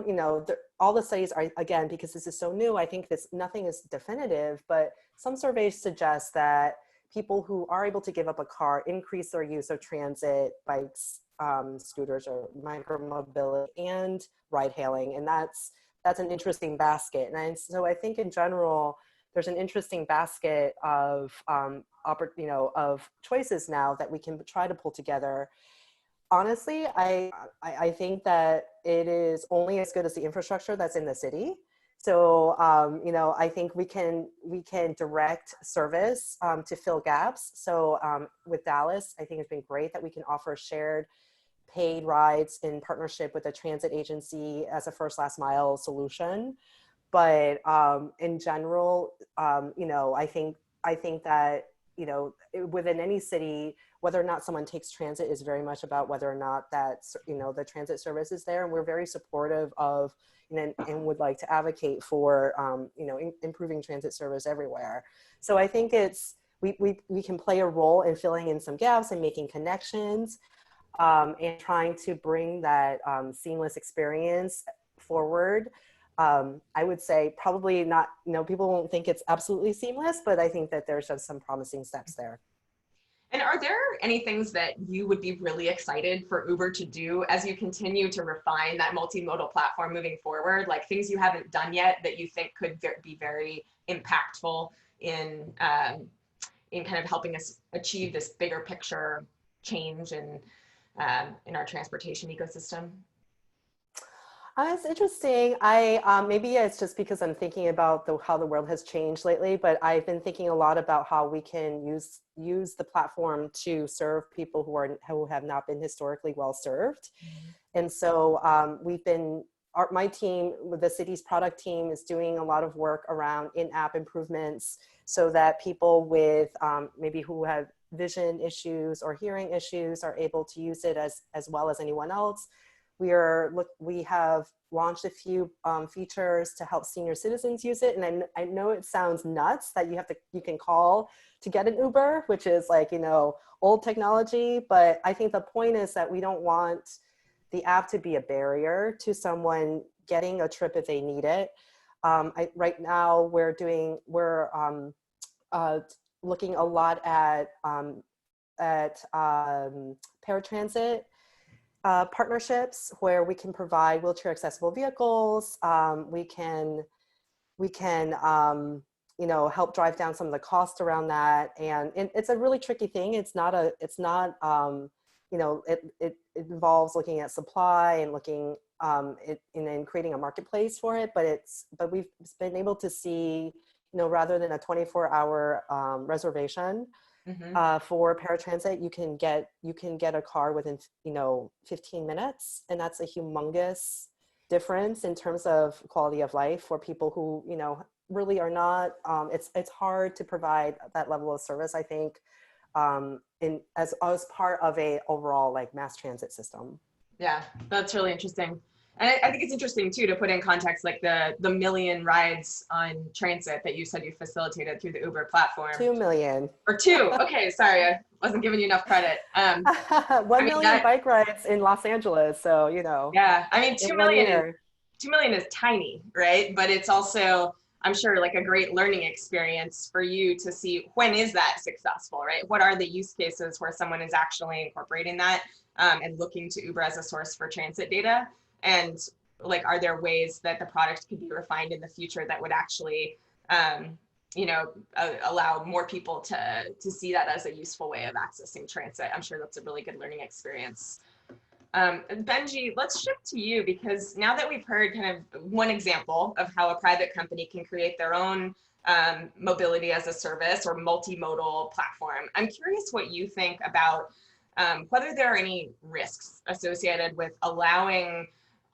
you know, all the studies are, again, because this is so new, I think nothing is definitive, but some surveys suggest that people who are able to give up a car increase their use of transit, bikes, scooters, or micromobility and ride hailing. And that's an interesting basket. And so I think in general, there's an interesting basket of, you know, of choices now that we can try to pull together. Honestly, I think that it is only as good as the infrastructure that's in the city. So, you know, I think we can direct service to fill gaps. So with Dallas, I think it's been great that we can offer shared paid rides in partnership with a transit agency as a first last mile solution. But in general, you know, I think that, you know, within any city, whether or not someone takes transit is very much about whether or not that, you know, the transit service is there. And we're very supportive of, you know, and would like to advocate for, you know, improving transit service everywhere. So I think we can play a role in filling in some gaps and making connections and trying to bring that seamless experience forward. I would say probably not, you know, people won't think it's absolutely seamless, but I think that there's just some promising steps there. And are there any things that you would be really excited for Uber to do as you continue to refine that multimodal platform moving forward? Like things you haven't done yet that you think could be very impactful in kind of helping us achieve this bigger picture change in our transportation ecosystem? It's interesting. Maybe it's just because I'm thinking about how the world has changed lately, but I've been thinking a lot about how we can use the platform to serve people who have not been historically well served. Mm-hmm. And so my team, the city's product team, is doing a lot of work around in-app improvements so that people with maybe who have vision issues or hearing issues are able to use it as well as anyone else. We have launched a few features to help senior citizens use it. And I know it sounds nuts that you can call to get an Uber, which is like, you know, old technology. But I think the point is that we don't want the app to be a barrier to someone getting a trip if they need it. Right now we're looking a lot at paratransit partnerships where we can provide wheelchair accessible vehicles. We can you know, help drive down some of the cost around that. And it's a really tricky thing. It's not you know, it involves looking at supply and looking and creating a marketplace for it. But we've been able to see, you know, rather than a 24-hour reservation, mm-hmm. For paratransit, you can get a car within, you know, 15 minutes. And that's a humongous difference in terms of quality of life for people who, you know, really are not, it's hard to provide that level of service, I think, as part of a overall like mass transit system. Yeah, that's really interesting. And I think it's interesting too, to put in context, like the million rides on transit that you said you facilitated through the Uber platform. 2 million. Or 2, okay, sorry, I wasn't giving you enough credit. 1 million bike rides in Los Angeles, so, you know. Yeah, I mean, 2 million is tiny, right? But it's also, I'm sure, like a great learning experience for you to see when is that successful, right? What are the use cases where someone is actually incorporating that and looking to Uber as a source for transit data? And like, are there ways that the product could be refined in the future that would actually, you know, allow more people to see that as a useful way of accessing transit? I'm sure that's a really good learning experience. Benji, let's shift to you, because now that we've heard kind of one example of how a private company can create their own mobility as a service or multimodal platform, I'm curious what you think about whether there are any risks associated with allowing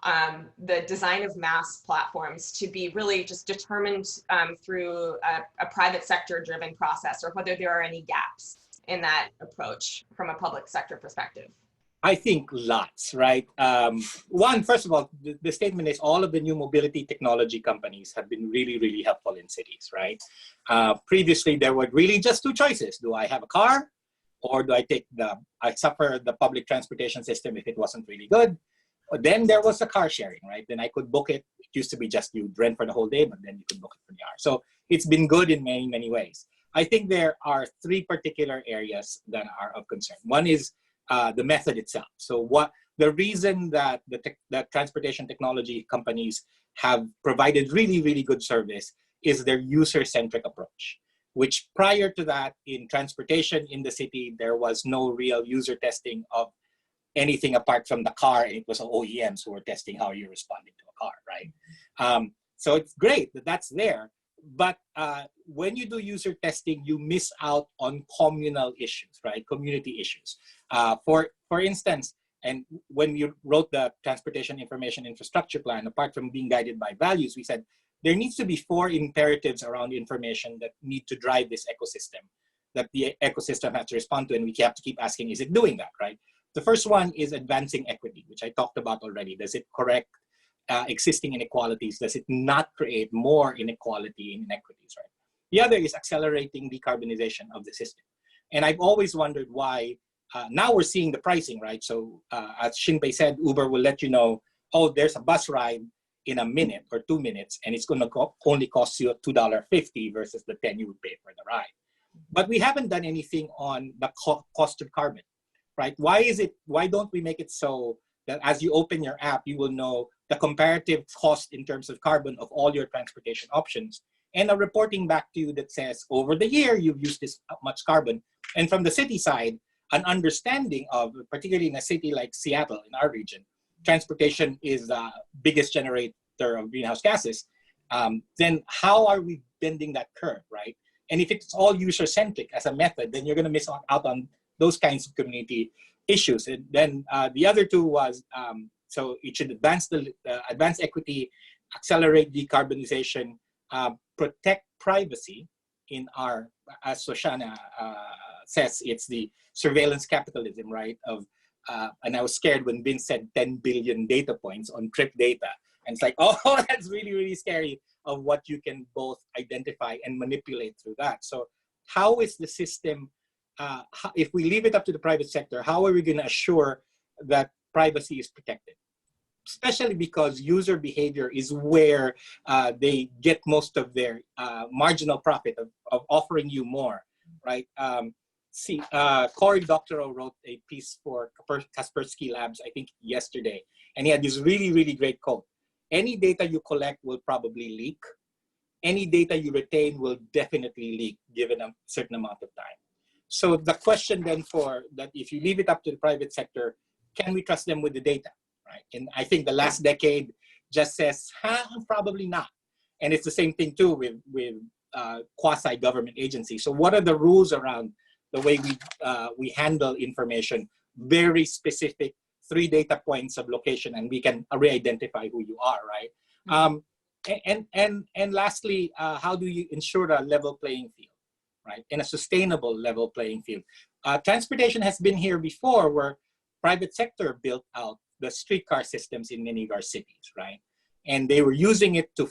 the design of mass platforms to be really just determined through a private sector driven process, or whether there are any gaps in that approach from a public sector perspective? I think lots, right? One, first of all, the statement is all of the new mobility technology companies have been really, really helpful in cities, right? Previously, there were really just two choices. Do I have a car, or do I suffer the public transportation system if it wasn't really good? Then there was a car sharing, right? Then I could book it. It used to be just you rent for the whole day, but then you could book it for the hour. So it's been good in many, many ways. I think there are three particular areas that are of concern. One is the method itself. So the reason that the transportation technology companies have provided really, really good service is their user-centric approach, which prior to that in transportation in the city, there was no real user testing of anything apart from the car, and it was OEMs who were testing how you're responding to a car, right? So it's great that that's there, but when you do user testing, you miss out on communal issues, right? Community issues. For instance, and when you wrote the Transportation Information Infrastructure Plan, apart from being guided by values, we said there needs to be 4 imperatives around information that need to drive this ecosystem, that the ecosystem has to respond to, and we have to keep asking, is it doing that, right? The first one is advancing equity, which I talked about already. Does it correct existing inequalities? Does it not create more inequality and inequities, right? The other is accelerating decarbonization of the system. And I've always wondered why, now we're seeing the pricing, right? So as Shin-Pei said, Uber will let you know, oh, there's a bus ride in a minute or 2 minutes, and it's gonna only cost you $2.50 versus the 10 you would pay for the ride. But we haven't done anything on the cost of carbon. Right? Why don't we make it so that as you open your app, you will know the comparative cost in terms of carbon of all your transportation options, and a reporting back to you that says, over the year, you've used this much carbon. And from the city side, an understanding of, particularly in a city like Seattle, in our region, transportation is the biggest generator of greenhouse gases. Then how are we bending that curve, right? And if it's all user-centric as a method, then you're going to miss out on those kinds of community issues. And then the other two was, so it should advance equity, accelerate decarbonization, protect privacy in our, as Shoshana says, it's the surveillance capitalism, right? And I was scared when Vince said 10 billion data points on trip data. And it's like, oh, that's really, really scary of what you can both identify and manipulate through that. So how is the system, if we leave it up to the private sector, how are we going to assure that privacy is protected? Especially because user behavior is where they get most of their marginal profit of offering you more, right? Cory Doctorow wrote a piece for Kaspersky Labs, I think yesterday, and he had this really, really great quote. Any data you collect will probably leak. Any data you retain will definitely leak given a certain amount of time. So the question then for that, if you leave it up to the private sector, can we trust them with the data, right? And I think the last decade just says, probably not. And it's the same thing too with quasi-government agencies. So what are the rules around the way we handle information? Very specific 3 data points of location, and we can re-identify who you are, right? And lastly, how do you ensure a level playing field? Right, in a sustainable level playing field. Transportation has been here before, where private sector built out the streetcar systems in many of our cities, right? And they were using it to,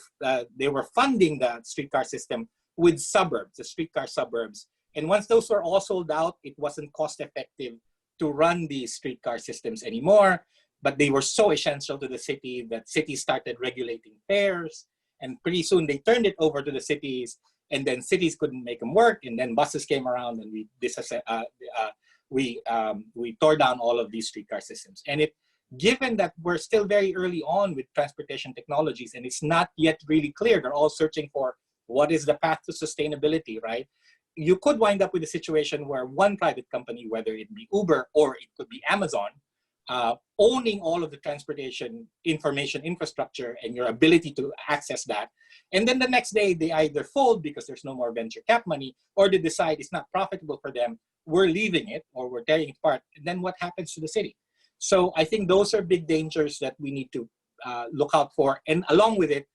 they were funding the streetcar system with suburbs, the streetcar suburbs. And once those were all sold out, it wasn't cost effective to run these streetcar systems anymore, but they were so essential to the city that cities started regulating fares, and pretty soon they turned it over to the cities. And then cities couldn't make them work, and then buses came around, and we tore down all of these streetcar systems. And given that we're still very early on with transportation technologies, and it's not yet really clear, they're all searching for what is the path to sustainability, right? You could wind up with a situation where one private company, whether it be Uber or it could be Amazon, owning all of the transportation information infrastructure and your ability to access that. And then the next day they either fold because there's no more venture cap money, or they decide it's not profitable for them, we're leaving it or we're tearing it apart. And then what happens to the city? So I think those are big dangers that we need to look out for, and along with it,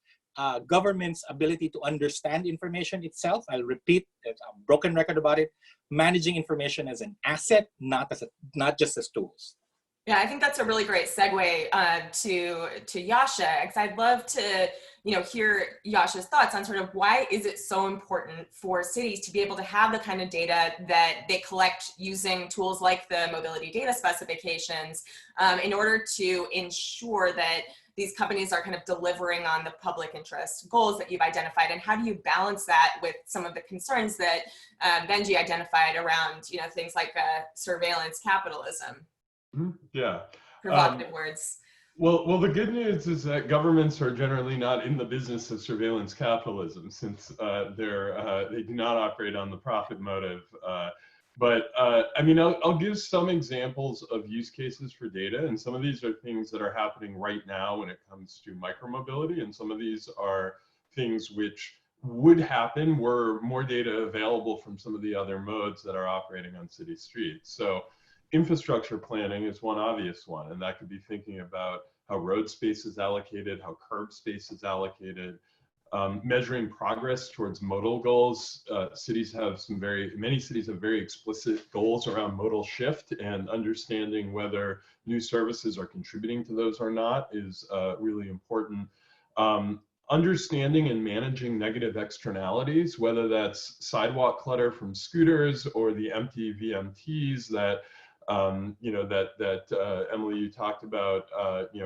government's ability to understand information itself. I'll repeat, there's a broken record about it. Managing information as an asset, not just as tools. Yeah, I think that's a really great segue to Jascha, because I'd love to hear Jascha's thoughts on sort of why is it so important for cities to be able to have the kind of data that they collect using tools like the mobility data specifications in order to ensure that these companies are kind of delivering on the public interest goals that you've identified, and how do you balance that with some of the concerns that Benji identified around things like surveillance capitalism? Yeah. Provocative words. Well, the good news is that governments are generally not in the business of surveillance capitalism, since they do not operate on the profit motive. I mean, I'll give some examples of use cases for data, and some of these are things that are happening right now when it comes to micromobility, and some of these are things which would happen were more data available from some of the other modes that are operating on city streets. So infrastructure planning is one obvious one, and that could be thinking about how road space is allocated, how curb space is allocated, measuring progress towards modal goals. Many cities have very explicit goals around modal shift, and understanding whether new services are contributing to those or not is really important. Understanding and managing negative externalities, whether that's sidewalk clutter from scooters or the empty VMTs that Emily, you talked about,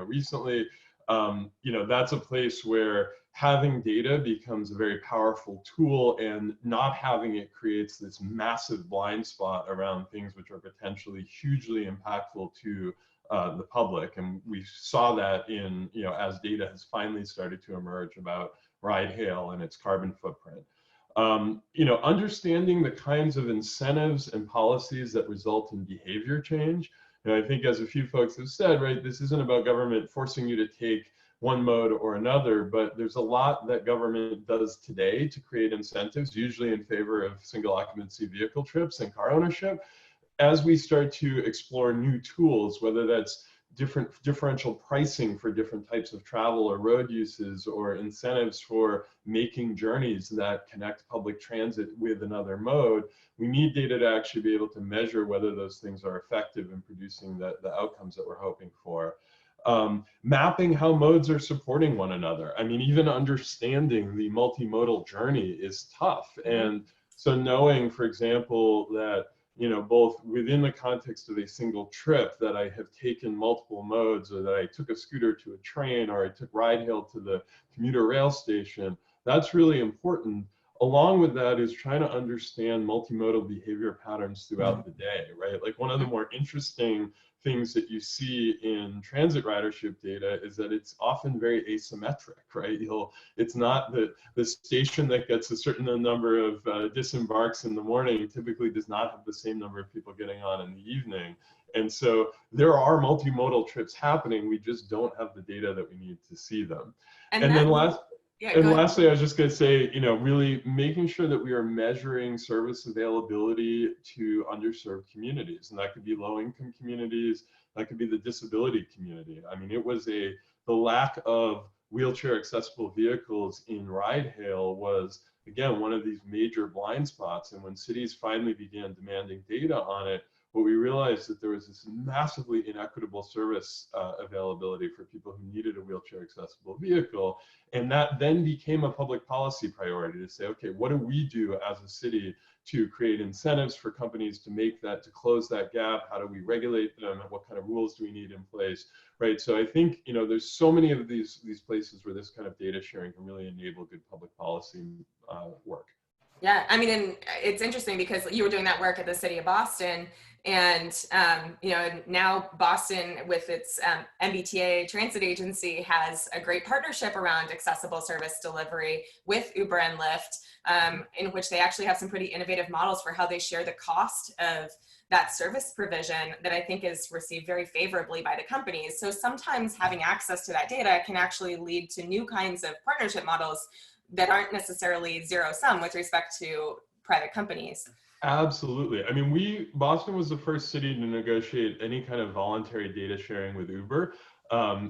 recently. That's a place where having data becomes a very powerful tool, and not having it creates this massive blind spot around things which are potentially hugely impactful to the public. And we saw that as data has finally started to emerge about ride hail and its carbon footprint. Understanding the kinds of incentives and policies that result in behavior change. And I think, as a few folks have said, right, this isn't about government forcing you to take one mode or another, but there's a lot that government does today to create incentives, usually in favor of single occupancy vehicle trips and car ownership. As we start to explore new tools, whether that's differential pricing for different types of travel or road uses, or incentives for making journeys that connect public transit with another mode, we need data to actually be able to measure whether those things are effective in producing the outcomes that we're hoping for. Mapping how modes are supporting one another. I mean, even understanding the multimodal journey is tough. And so knowing, for example, that both within the context of a single trip, that I have taken multiple modes, or that I took a scooter to a train, or I took ride hail to the commuter rail station, that's really important. Along with that is trying to understand multimodal behavior patterns throughout the day, right? Like, one of the more interesting things that you see in transit ridership data is that it's often very asymmetric, right? It's not the station that gets a certain number of disembarks in the morning typically does not have the same number of people getting on in the evening. And so there are multimodal trips happening, we just don't have the data that we need to see them. Lastly, I was just going to say, really making sure that we are measuring service availability to underserved communities. And that could be low-income communities, that could be the disability community. I mean, it was the lack of wheelchair accessible vehicles in ride hail was, again, one of these major blind spots. And when cities finally began demanding data on it, what we realized that there was this massively inequitable service availability for people who needed a wheelchair accessible vehicle. And that then became a public policy priority to say, okay, what do we do as a city to create incentives for companies to close that gap? How do we regulate them? What kind of rules do we need in place, right? So I think, there's so many of these places where this kind of data sharing can really enable good public policy work. Yeah, I mean, and it's interesting because you were doing that work at the city of Boston, and now Boston, with its MBTA transit agency, has a great partnership around accessible service delivery with Uber and Lyft, in which they actually have some pretty innovative models for how they share the cost of that service provision that I think is received very favorably by the companies. So sometimes having access to that data can actually lead to new kinds of partnership models that aren't necessarily zero sum with respect to private companies. Absolutely. I mean, Boston was the first city to negotiate any kind of voluntary data sharing with Uber.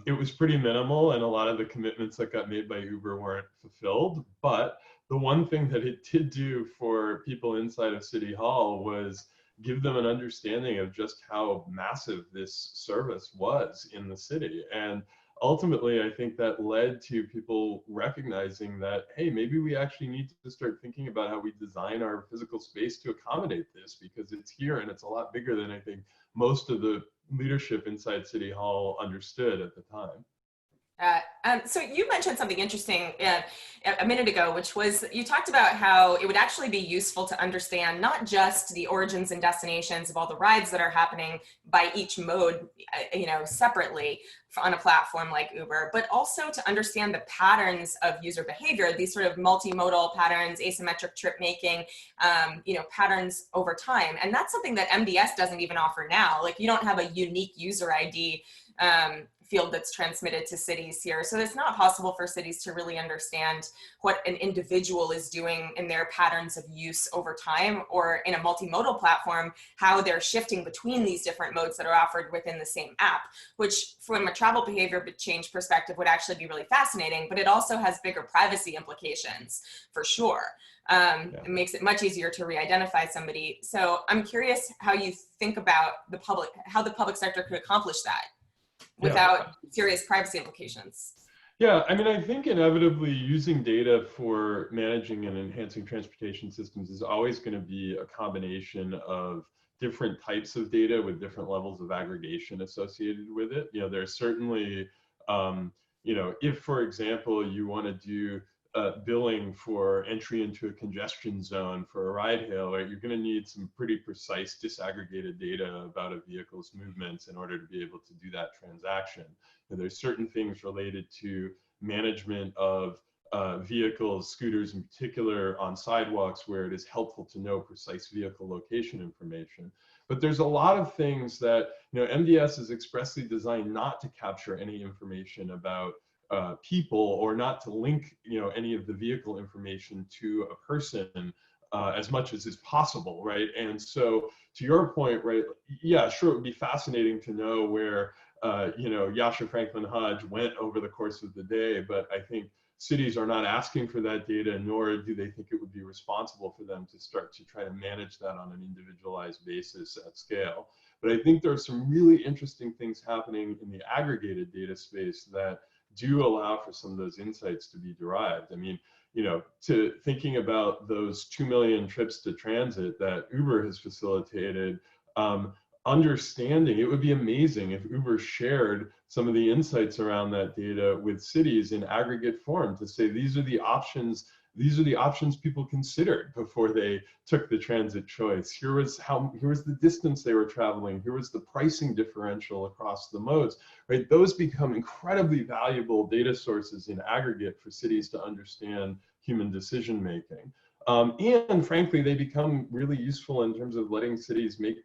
It was pretty minimal, and a lot of the commitments that got made by Uber weren't fulfilled. But the one thing that it did do for people inside of City Hall was give them an understanding of just how massive this service was in the city. And ultimately, I think that led to people recognizing that, hey, maybe we actually need to start thinking about how we design our physical space to accommodate this, because it's here and it's a lot bigger than I think most of the leadership inside City Hall understood at the time. So you mentioned something interesting a minute ago, which was you talked about how it would actually be useful to understand not just the origins and destinations of all the rides that are happening by each mode, separately on a platform like Uber, but also to understand the patterns of user behavior, these sort of multimodal patterns, asymmetric trip making, patterns over time. And that's something that MDS doesn't even offer now. Like, you don't have a unique user ID field that's transmitted to cities here. So it's not possible for cities to really understand what an individual is doing in their patterns of use over time, or in a multimodal platform, how they're shifting between these different modes that are offered within the same app, which from a travel behavior change perspective would actually be really fascinating, but it also has bigger privacy implications for sure. It makes it much easier to re-identify somebody. So I'm curious how you think about how the public sector could accomplish that without serious privacy implications. Yeah, I mean, I think inevitably using data for managing and enhancing transportation systems is always going to be a combination of different types of data with different levels of aggregation associated with it. There's certainly, if, for example, you want to do billing for entry into a congestion zone for a ride hail, right, you're going to need some pretty precise disaggregated data about a vehicle's movements in order to be able to do that transaction. And there's certain things related to management of vehicles, scooters in particular, on sidewalks where it is helpful to know precise vehicle location information. But there's a lot of things that, MDS is expressly designed not to capture any information about people, or not to link, any of the vehicle information to a person as much as is possible, right? And so, to your point, right? Yeah, sure, it would be fascinating to know where, Jascha Franklin-Hodge went over the course of the day, but I think cities are not asking for that data, nor do they think it would be responsible for them to start to try to manage that on an individualized basis at scale. But I think there are some really interesting things happening in the aggregated data space that do allow for some of those insights to be derived. I mean, to thinking about those 2 million trips to transit that Uber has facilitated, understanding, it would be amazing if Uber shared some of the insights around that data with cities in aggregate form to say, these are the options people considered before they took the transit choice. Here was the distance they were traveling. Here was the pricing differential across the modes, right? Those become incredibly valuable data sources in aggregate for cities to understand human decision making. And frankly, they become really useful in terms of letting cities make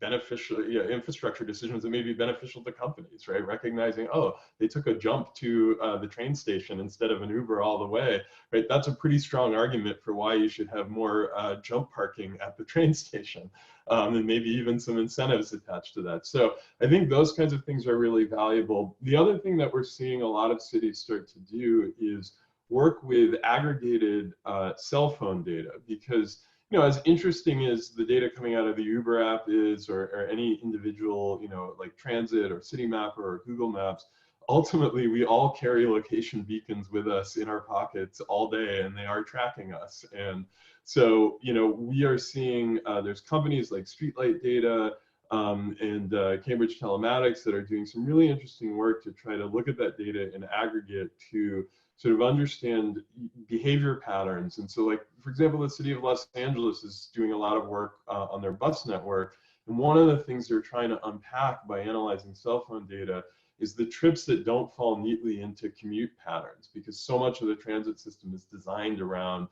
beneficial infrastructure decisions that may be beneficial to companies, right? Recognizing, oh, they took a jump to the train station instead of an Uber all the way, right? That's a pretty strong argument for why you should have more jump parking at the train station, and maybe even some incentives attached to that. So I think those kinds of things are really valuable. The other thing that we're seeing a lot of cities start to do is work with aggregated cell phone data, because as interesting as the data coming out of the Uber app is, or any individual, like Transit or City Mapper or Google Maps, ultimately we all carry location beacons with us in our pockets all day, and they are tracking us. And so, we are seeing there's companies like Streetlight Data and Cambridge Telematics that are doing some really interesting work to try to look at that data in aggregate to sort of understand behavior patterns. And so, like, for example, the city of Los Angeles is doing a lot of work on their bus network. And one of the things they're trying to unpack by analyzing cell phone data is the trips that don't fall neatly into commute patterns, because so much of the transit system is designed around,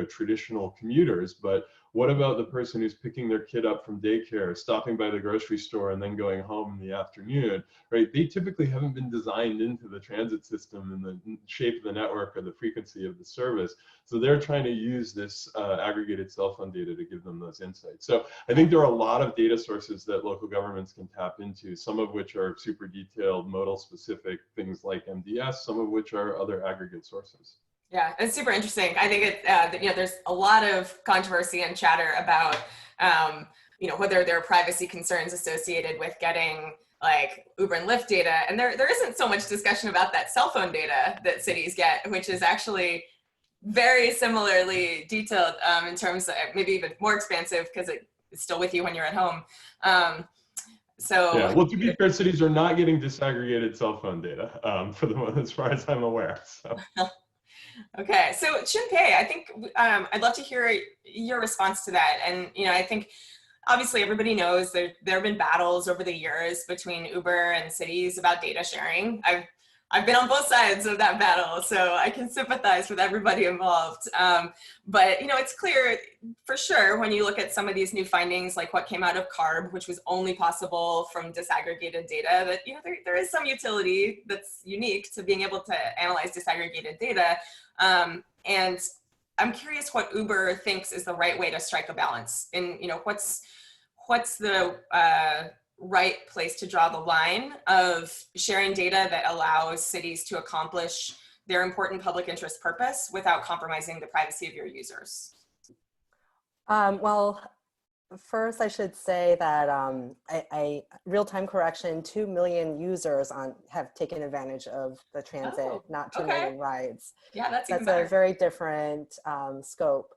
traditional commuters, but what about the person who's picking their kid up from daycare, stopping by the grocery store, and then going home in the afternoon, right? They typically haven't been designed into the transit system and the shape of the network or the frequency of the service. So they're trying to use this aggregated cell phone data to give them those insights. So I think there are a lot of data sources that local governments can tap into, some of which are super detailed, modal specific things like MDS, some of which are other aggregate sources. Yeah, it's super interesting. I think there's a lot of controversy and chatter about, whether there are privacy concerns associated with getting like Uber and Lyft data. And there isn't so much discussion about that cell phone data that cities get, which is actually very similarly detailed in terms of maybe even more expansive because it's still with you when you're at home. Yeah, well, to be fair, cities are not getting disaggregated cell phone data as far as I'm aware. So. Okay, so Shin-Pei, I think I'd love to hear your response to that. And I think obviously everybody knows there have been battles over the years between Uber and cities about data sharing. I've been on both sides of that battle, so I can sympathize with everybody involved. But it's clear for sure when you look at some of these new findings, like what came out of CARB, which was only possible from disaggregated data, that there is some utility that's unique to being able to analyze disaggregated data. And I'm curious what Uber thinks is the right way to strike a balance. And what's the right place to draw the line of sharing data that allows cities to accomplish their important public interest purpose without compromising the privacy of your users? Well, first I should say that real-time correction, 2 million users have taken advantage of the transit, not 2 million rides. Yeah, that's even better. A very different scope.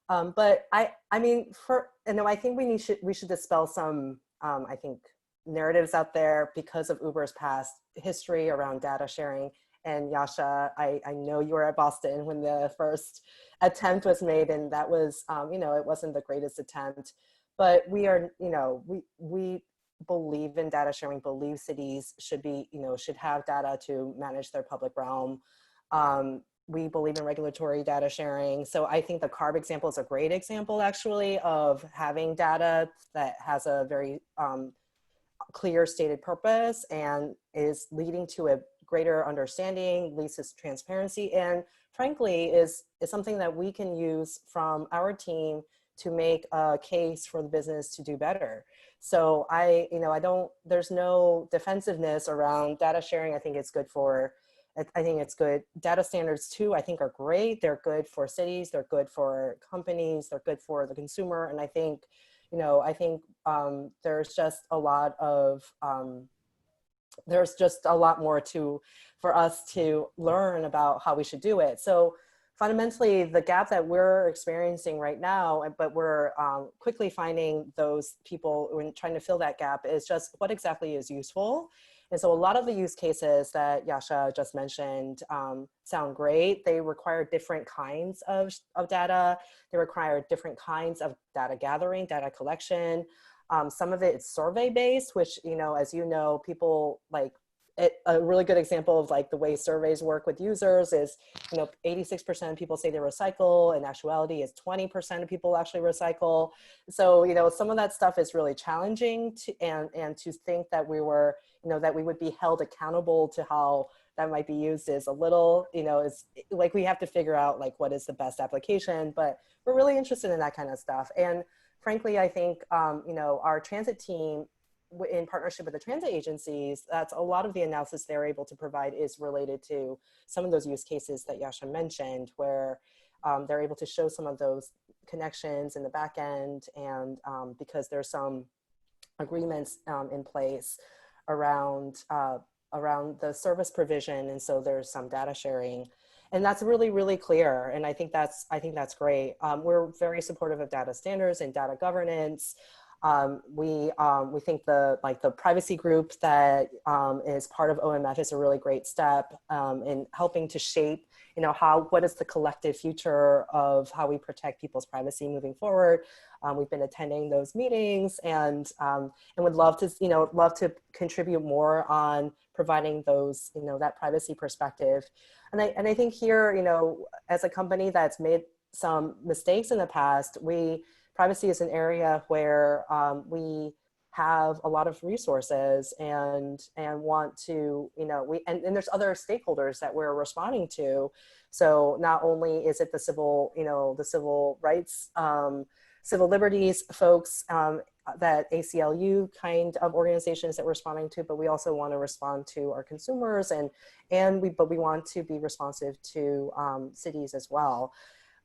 But I think we should dispel some I think narratives out there because of Uber's past history around data sharing. And Jascha, I know you were at Boston when the first attempt was made, and that was, it wasn't the greatest attempt. But we are, we believe in data sharing, believe cities should have data to manage their public realm. We believe in regulatory data sharing. So I think the CARB example is a great example, actually, of having data that has a very clear stated purpose and is leading to a greater understanding, leads to transparency, and frankly is something that we can use from our team to make a case for the business to do better. So there's no defensiveness around data sharing. I think it's good. Data standards too, I think are great. They're good for cities, they're good for companies, they're good for the consumer. And I think there's just a lot more for us to learn about how we should do it. So fundamentally, the gap that we're experiencing right now, but we're quickly finding those people when trying to fill that gap, is just what exactly is useful. And so a lot of the use cases that Jascha just mentioned sound great. They require different kinds of data. They require different kinds of data gathering, data collection. Some of it is survey-based, which, as you know, people like it. A really good example of like the way surveys work with users is, 86% of people say they recycle. In actuality, is 20% of people actually recycle. So, some of that stuff is really challenging and to think that we would be held accountable to how that might be used is a little, is like we have to figure out like what is the best application, but we're really interested in that kind of stuff. And frankly, I think, our transit team, in partnership with the transit agencies, that's a lot of the analysis they're able to provide is related to some of those use cases that Jascha mentioned, where they're able to show some of those connections in the back end, and because there's some agreements in place around the service provision, and so there's some data sharing. And that's really, really clear. And I think that's great. We're very supportive of data standards and data governance. We think the privacy group that is part of OMF is a really great step in helping to shape, what is the collective future of how we protect people's privacy moving forward. We've been attending those meetings and would love to contribute more on providing those, that privacy perspective. And I think here, as a company that's made some mistakes in the past, privacy is an area where we have a lot of resources and want to, and there's other stakeholders that we're responding to. So not only is it the civil rights, civil liberties folks, that ACLU kind of organizations that we're responding to, but we also want to respond to our consumers but we want to be responsive to cities as well.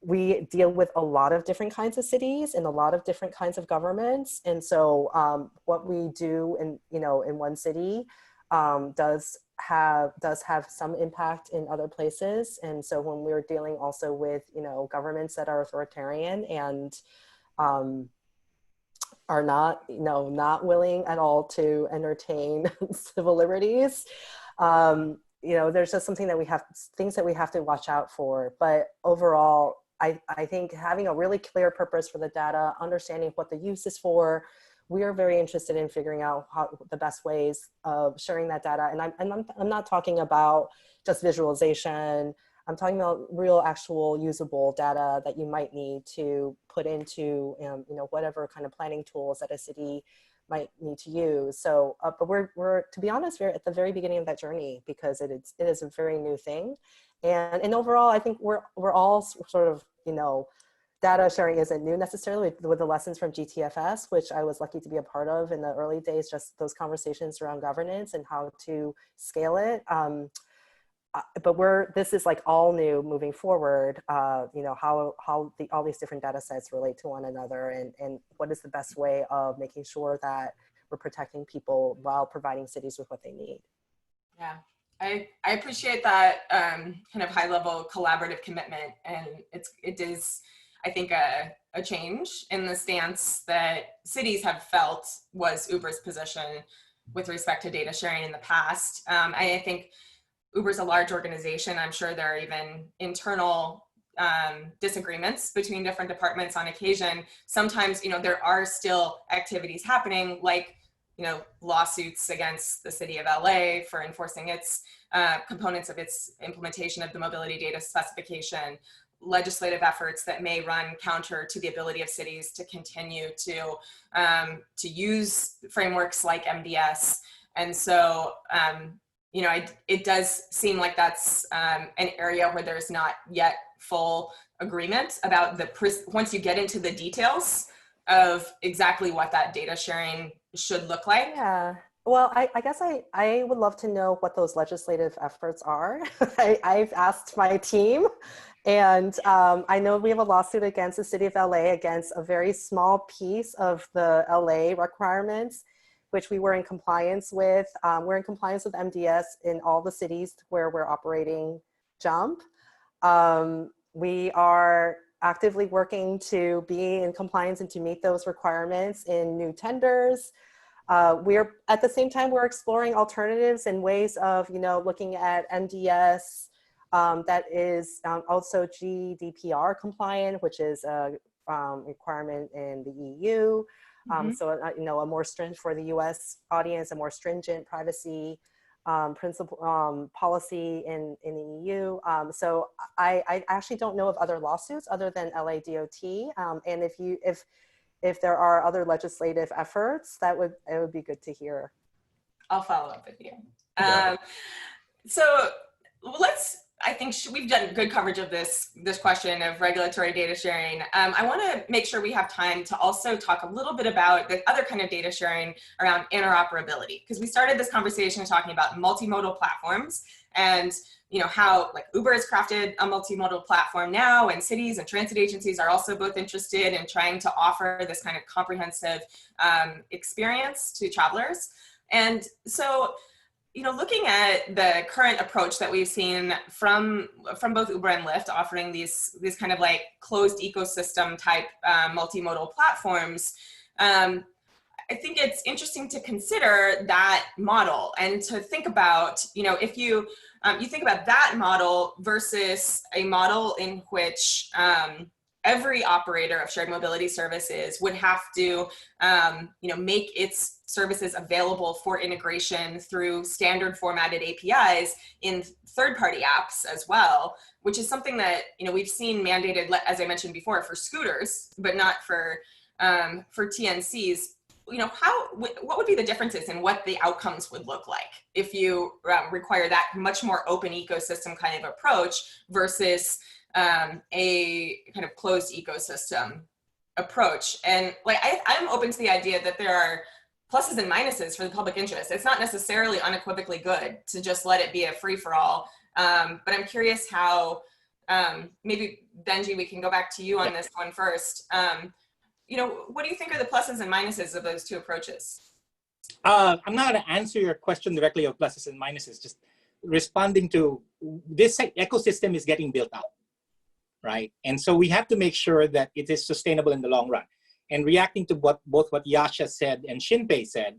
We deal with a lot of different kinds of cities and a lot of different kinds of governments. And so what we do in one city does have some impact in other places. And so when we're dealing also with, governments that are authoritarian and are not willing at all to entertain civil liberties, there's just things that we have to watch out for. But overall, I think having a really clear purpose for the data, understanding what the use is for, we are very interested in figuring out the best ways of sharing that data. And I'm not talking about just visualization. I'm talking about real, actual, usable data that you might need to put into, whatever kind of planning tools that a city might need to use. So, but we're to be honest, we're at the very beginning of that journey because it is a very new thing. And overall, I think we're all sort of, data sharing isn't new necessarily with the lessons from GTFS, which I was lucky to be a part of in the early days, just those conversations around governance and how to scale it. But this is like all new moving forward, how all these different data sets relate to one another and what is the best way of making sure that we're protecting people while providing cities with what they need. Yeah. I appreciate that kind of high level collaborative commitment, and it is, I think, a change in the stance that cities have felt was Uber's position with respect to data sharing in the past. I think Uber's a large organization. I'm sure there are even internal disagreements between different departments on occasion. Sometimes, there are still activities happening, like lawsuits against the city of LA for enforcing its components of its implementation of the mobility data specification, legislative efforts that may run counter to the ability of cities to continue to use frameworks like MDS. And so, it does seem like that's an area where there's not yet full agreement about once you get into the details of exactly what that data sharing should look like. Yeah. Well, I guess I would love to know what those legislative efforts are. I've asked my team, and I know we have a lawsuit against the city of LA against a very small piece of the LA requirements, which we were in compliance with. We're in compliance with MDS in all the cities where we're operating Jump. We are actively working to be in compliance and to meet those requirements in new tenders. We're at the same time, we're exploring alternatives and ways of, looking at MDS that is also GDPR compliant, which is a requirement in the EU. So, a more stringent for the US audience, a more stringent privacy principle policy in the EU. So I actually don't know of other lawsuits other than LA DOT. And if there are other legislative efforts, it would be good to hear. I'll follow up with you. Yeah. So I think we've done good coverage of this question of regulatory data sharing. I want to make sure we have time to also talk a little bit about the other kind of data sharing around interoperability, because we started this conversation talking about multimodal platforms and how Uber has crafted a multimodal platform now, and cities and transit agencies are also both interested in trying to offer this kind of comprehensive experience to travelers. And so, looking at the current approach that we've seen from both Uber and Lyft offering these kind of closed ecosystem type multimodal platforms, I think it's interesting to consider that model and to think about, if you think about that model versus a model in which every operator of shared mobility services would have to, make its services available for integration through standard formatted APIs in third-party apps as well, which is something that, we've seen mandated, as I mentioned before, for scooters, but not for TNCs. What would be the differences in what the outcomes would look like if you require that much more open ecosystem kind of approach versus a kind of closed ecosystem approach? And I'm open to the idea that there are pluses and minuses for the public interest. It's not necessarily unequivocally good to just let it be a free-for-all. But I'm curious how, maybe Benji, we can go back to you on this one first. What do you think are the pluses and minuses of those two approaches? I'm not going to answer your question directly of pluses and minuses, just responding to this ecosystem is getting built out, right? And so we have to make sure that it is sustainable in the long run. And reacting to both what Jascha said and Shin-Pei said,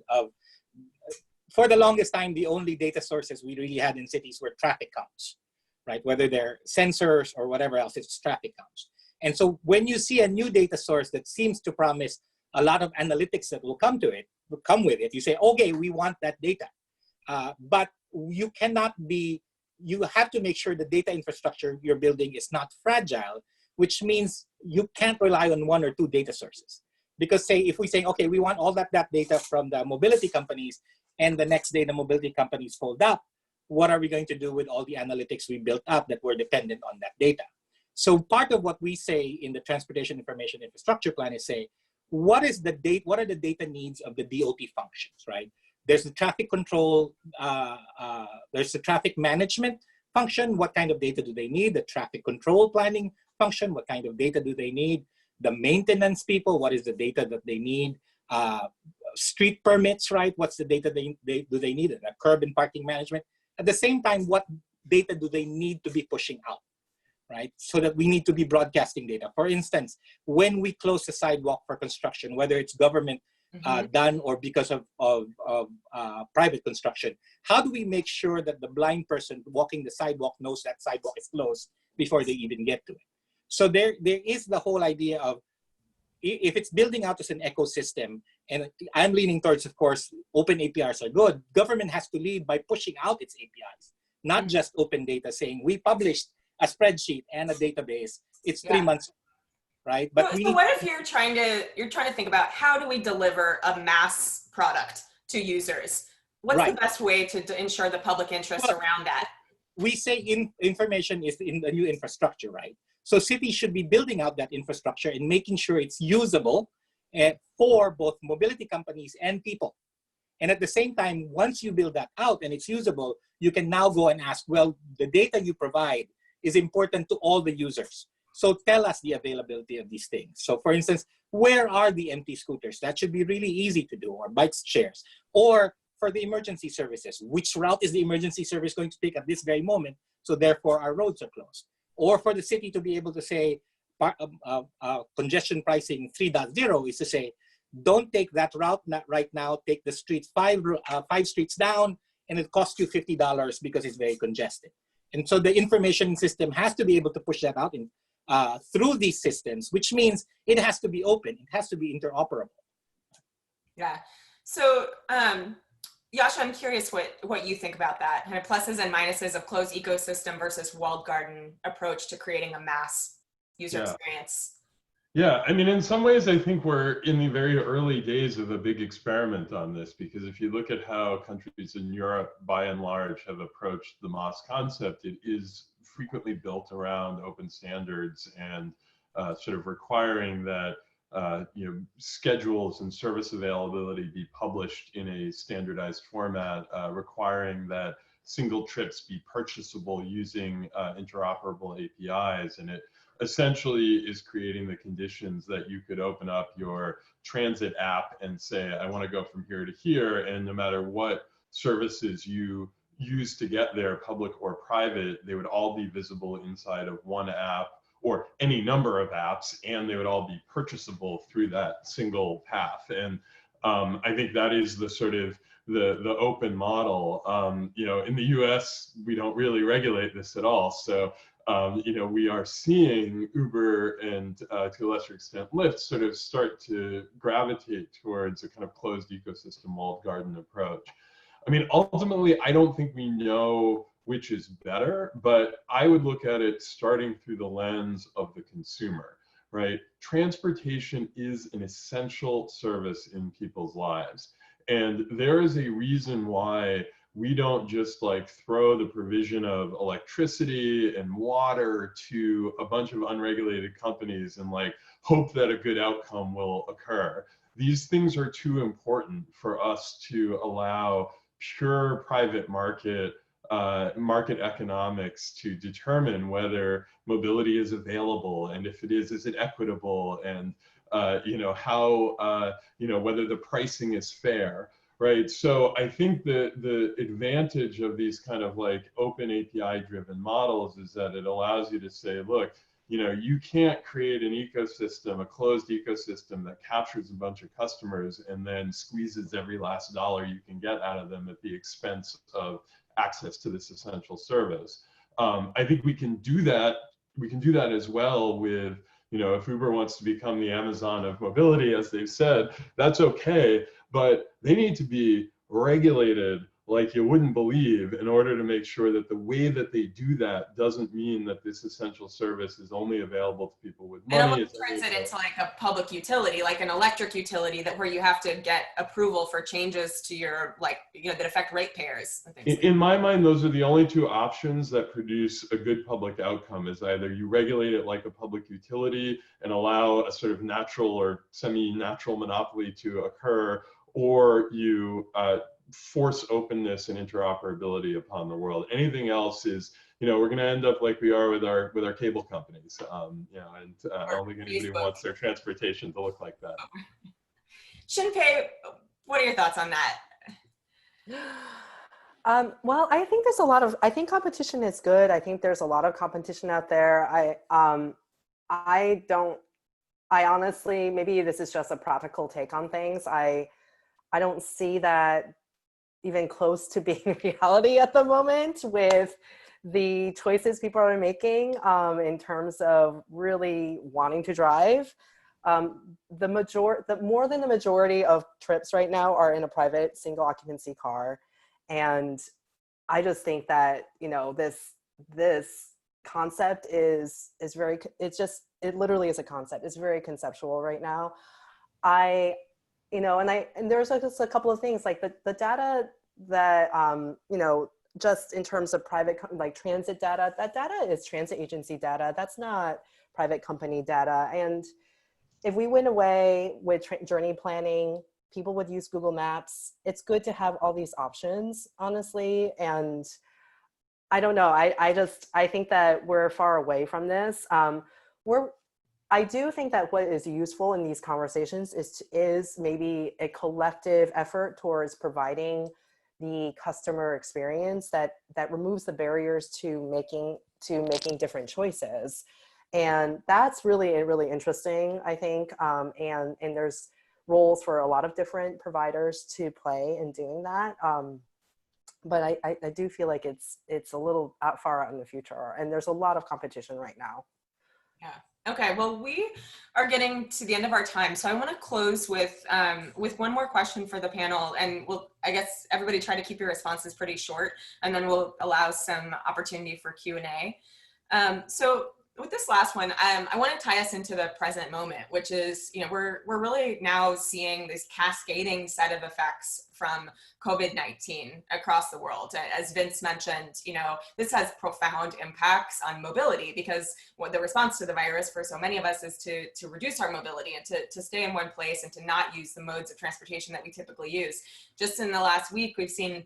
for the longest time, the only data sources we really had in cities were traffic counts, right? Whether they're sensors or whatever else, it's traffic counts. And so when you see a new data source that seems to promise a lot of analytics that will come with it, you say, okay, we want that data. But you have to make sure the data infrastructure you're building is not fragile, which means you can't rely on one or two data sources. Because if we say, okay, we want all that data from the mobility companies, and the next day the mobility companies fold up, what are we going to do with all the analytics we built up that were dependent on that data? So part of what we say in the Transportation Information Infrastructure Plan is say, what are the data needs of the DOT functions, right? There's the traffic control, there's the traffic management function. What kind of data do they need? The traffic control planning function, what kind of data do they need? The maintenance people, what is the data that they need? Street permits, right? What's the data do they need? The curb and parking management. At the same time, what data do they need to be pushing out, right? So that we need to be broadcasting data. For instance, when we close the sidewalk for construction, whether it's government done or because of private construction, how do we make sure that the blind person walking the sidewalk knows that sidewalk is closed before they even get to it? So there is the whole idea of, if it's building out as an ecosystem, and I'm leaning towards, of course, open APIs are good, government has to lead by pushing out its APIs, not just open data saying, we published a spreadsheet and a database, it's 3 months, right? But so what if you're trying to think about, how do we deliver a mass product to users? What's the best way to ensure the public interest around that? We say information is in the new infrastructure, right? So cities should be building out that infrastructure and making sure it's usable for both mobility companies and people. And at the same time, once you build that out and it's usable, you can now go and ask, well, the data you provide is important to all the users. So tell us the availability of these things. So for instance, where are the empty scooters? That should be really easy to do, or bike shares. Or for the emergency services, which route is the emergency service going to take at this very moment? So therefore our roads are closed. Or for the city to be able to say, congestion pricing 3.0 is to say, don't take that route right now, take the streets five streets down, and it costs you $50 because it's very congested. And so the information system has to be able to push that out through these systems, which means it has to be open, it has to be interoperable. Yeah. So, Jascha, I'm curious what you think about that, kind of pluses and minuses of closed ecosystem versus walled garden approach to creating a mass user experience. Yeah, I mean, in some ways, I think we're in the very early days of a big experiment on this, because if you look at how countries in Europe, by and large, have approached the MOS concept, it is frequently built around open standards and sort of requiring that schedules and service availability be published in a standardized format, requiring that single trips be purchasable using interoperable APIs. And it essentially is creating the conditions that you could open up your transit app and say, I want to go from here to here, and no matter what services you use to get there, public or private, they would all be visible inside of one app or any number of apps, and they would all be purchasable through that single path. And I think that is the sort of the open model. In the US, we don't really regulate this at all. So we are seeing Uber and to a lesser extent Lyft sort of start to gravitate towards a kind of closed ecosystem walled garden approach. I mean, ultimately, I don't think we know which is better, but I would look at it starting through the lens of the consumer, right? Transportation is an essential service in people's lives. And there is a reason why we don't just like throw the provision of electricity and water to a bunch of unregulated companies and like hope that a good outcome will occur. These things are too important for us to allow pure private market economics to determine whether mobility is available, and if it is it equitable, and whether the pricing is fair, right? So I think the advantage of these kind of like open API driven models is that it allows you to say, look, you can't create an ecosystem, a closed ecosystem that captures a bunch of customers and then squeezes every last dollar you can get out of them at the expense of access to this essential service. I think we can do that. We can do that as well with, if Uber wants to become the Amazon of mobility, as they've said, that's okay, but they need to be regulated like you wouldn't believe in order to make sure that the way that they do that doesn't mean that this essential service is only available to people with money. And it turns it into like a public utility, like an electric utility, that where you have to get approval for changes to your, that affect ratepayers. In my mind, those are the only two options that produce a good public outcome. Is either you regulate it like a public utility and allow a sort of natural or semi-natural monopoly to occur, or you force openness and interoperability upon the world. Anything else is, we're going to end up like we are with our cable companies. I don't think anybody wants their transportation to look like that. Shin-Pei, what are your thoughts on that? Well, I think there's I think competition is good. I think there's a lot of competition out there. I honestly, maybe this is just a practical take on things. I don't see that even close to being reality at the moment with the choices people are making in terms of really wanting to drive. More than the majority of trips right now are in a private single occupancy car. And I just think that, this concept is very, it literally is a concept. It's very conceptual right now. And there's just a couple of things like the data that, just in terms of private, like transit data, that data is transit agency data. That's not private company data. And if we went away with journey planning, people would use Google Maps. It's good to have all these options, honestly. And I don't know, I think that we're far away from this. I do think that what is useful in these conversations is maybe a collective effort towards providing the customer experience that removes the barriers to making different choices. And that's really interesting, I think. And there's roles for a lot of different providers to play in doing that. But I do feel like it's a little far out in the future, and there's a lot of competition right now. Yeah. Okay. Well, we are getting to the end of our time, so I want to close with one more question for the panel, and I guess everybody try to keep your responses pretty short, and then we'll allow some opportunity for Q&A. So with this last one, I want to tie us into the present moment, which is, we're really now seeing this cascading set of effects from COVID-19 across the world. As Vince mentioned, this has profound impacts on mobility, because what the response to the virus for so many of us is to reduce our mobility and to stay in one place and to not use the modes of transportation that we typically use. Just in the last week, we've seen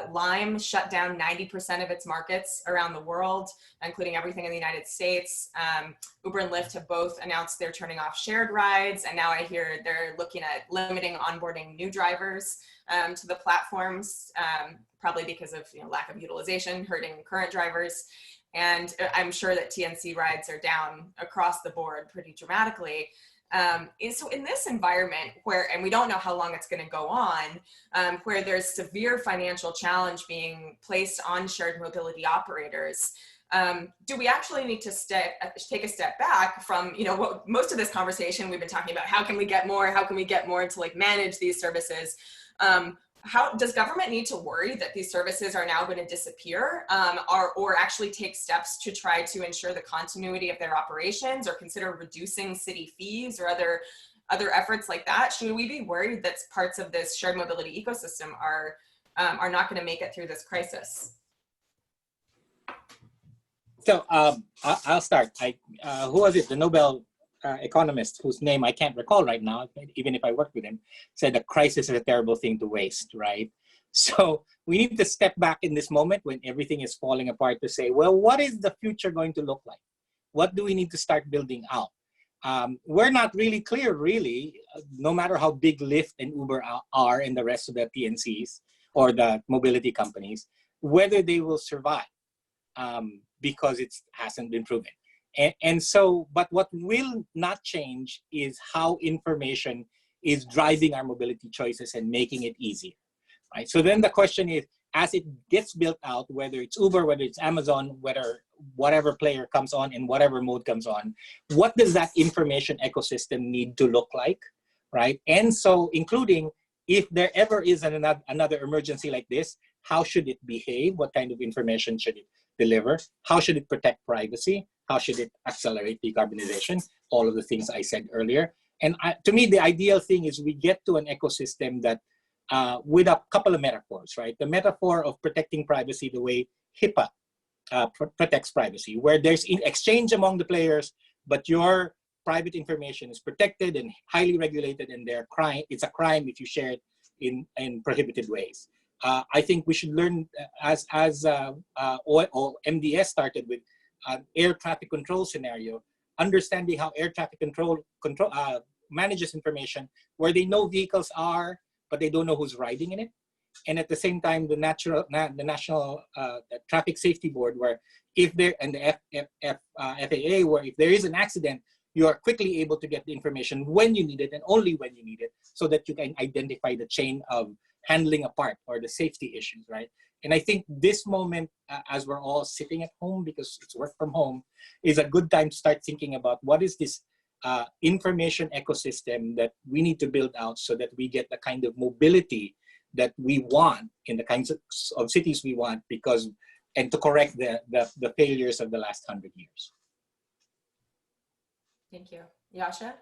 Lime shut down 90% of its markets around the world, including everything in the United States. Uber and Lyft have both announced they're turning off shared rides, and now I hear they're looking at limiting onboarding new drivers to the platforms, probably because of lack of utilization, hurting current drivers. And I'm sure that TNC rides are down across the board pretty dramatically. So in this environment and we don't know how long it's going to go on, where there's severe financial challenge being placed on shared mobility operators, do we actually need to take a step back from, you know, what most of this conversation we've been talking about, how can we get more to like manage these services? How does government need to worry that these services are now going to disappear, or actually take steps to try to ensure the continuity of their operations, or consider reducing city fees or other efforts like that? Should we be worried that parts of this shared mobility ecosystem are not going to make it through this crisis? So I'll start. Who was it? The Nobel economist whose name I can't recall right now, even if I worked with him, said a crisis is a terrible thing to waste, right? So we need to step back in this moment when everything is falling apart to say, well, what is the future going to look like? What do we need to start building out? We're not really clear, really, no matter how big Lyft and Uber are and the rest of the TNCs or the mobility companies, whether they will survive because it hasn't been proven. And so, but what will not change is how information is driving our mobility choices and making it easier, right? So then the question is, as it gets built out, whether it's Uber, whether it's Amazon, whatever player comes on in whatever mode comes on, what does that information ecosystem need to look like, right? And so including, if there ever is another emergency like this, how should it behave? What kind of information should it deliver? How should it protect privacy? How should it accelerate decarbonization? All of the things I said earlier. And to me, the ideal thing is we get to an ecosystem that with a couple of metaphors, right? The metaphor of protecting privacy the way HIPAA protects privacy, where there's exchange among the players, but your private information is protected and highly regulated, and it's a crime if you share it in prohibited ways. I think we should learn, as MDS started with an air traffic control scenario, understanding how air traffic control manages information where they know vehicles are, but they don't know who's riding in it. And at the same time, the National Traffic Safety Board, where if there, and the FAA, where if there is an accident, you are quickly able to get the information when you need it and only when you need it, so that you can identify the chain of handling a part or the safety issues, right? And I think this moment, as we're all sitting at home because it's work from home, is a good time to start thinking about what is this information ecosystem that we need to build out so that we get the kind of mobility that we want in the kinds of cities we want, and to correct the failures of the last 100 years. Thank you. Jascha?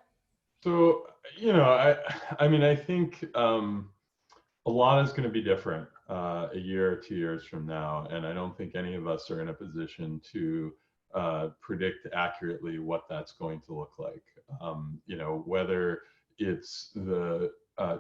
So, you know, I mean, I think a lot is going to be different a year or 2 years from now, and I don't think any of us are in a position to predict accurately what that's going to look like. You know, whether it's the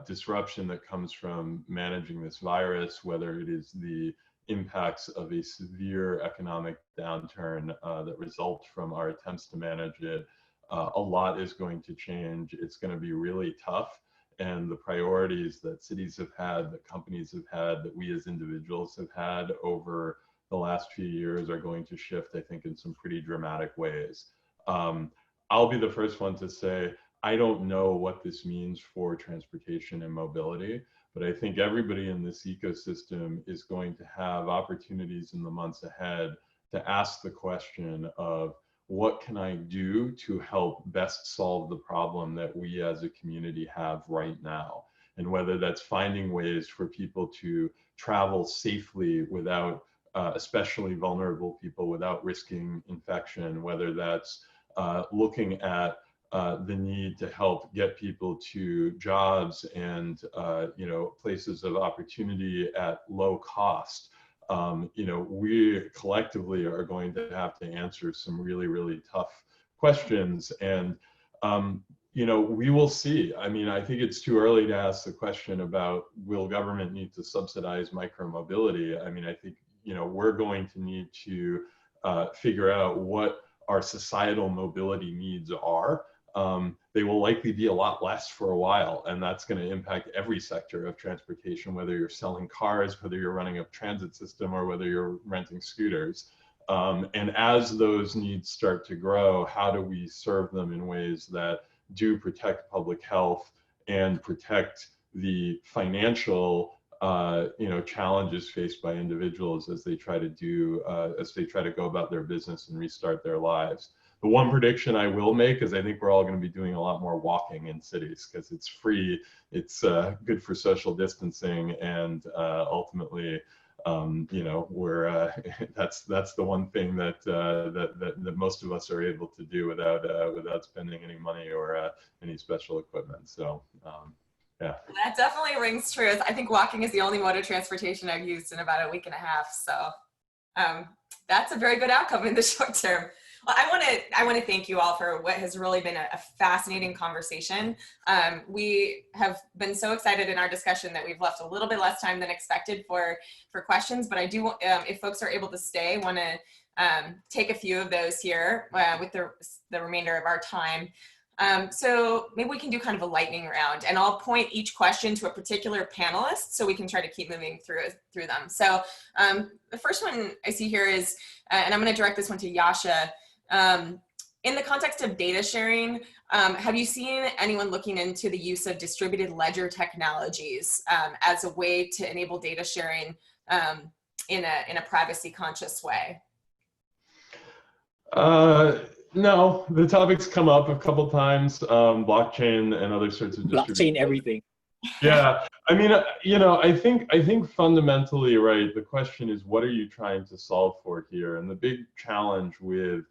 disruption that comes from managing this virus, whether it is the impacts of a severe economic downturn that result from our attempts to manage it, a lot is going to change. It's going to be really tough. And the priorities that cities have had, that companies have had, that we as individuals have had over the last few years are going to shift, I think, in some pretty dramatic ways. I'll be the first one to say, I don't know what this means for transportation and mobility, but I think everybody in this ecosystem is going to have opportunities in the months ahead to ask the question of, what can I do to help best solve the problem that we as a community have right now? And whether that's finding ways for people to travel safely without, especially vulnerable people, without risking infection, whether that's looking at the need to help get people to jobs and you know, places of opportunity at low cost. You know, we collectively are going to have to answer some really, really tough questions. And, you know, we will see. I mean, I think it's too early to ask the question about, will government need to subsidize micromobility? I mean, I think, you know, we're going to need to figure out what our societal mobility needs are. They will likely be a lot less for a while, and that's going to impact every sector of transportation, whether you're selling cars, whether you're running a transit system, or whether you're renting scooters. And as those needs start to grow, how do we serve them in ways that do protect public health and protect the financial challenges faced by individuals as they try to go about their business and restart their lives. The one prediction I will make is I think we're all going to be doing a lot more walking in cities because it's free, it's good for social distancing, and ultimately, that's the one thing that most of us are able to do without spending any money or any special equipment. So. Yeah. That definitely rings true. I think walking is the only mode of transportation I've used in about a week and a half. So that's a very good outcome in the short term. Well, I want to thank you all for what has really been a fascinating conversation. We have been so excited in our discussion that we've left a little bit less time than expected for questions, but I do, if folks are able to stay, want to take a few of those here with the remainder of our time. So maybe we can do kind of a lightning round, and I'll point each question to a particular panelist so we can try to keep moving through them. So the first one I see here is, and I'm going to direct this one to Jascha. In the context of data sharing, have you seen anyone looking into the use of distributed ledger technologies as a way to enable data sharing in a privacy conscious way? No, the topic's come up a couple times, blockchain and other sorts of Blockchain everything. Yeah, I mean, I think fundamentally, right, the question is, what are you trying to solve for here? And the big challenge with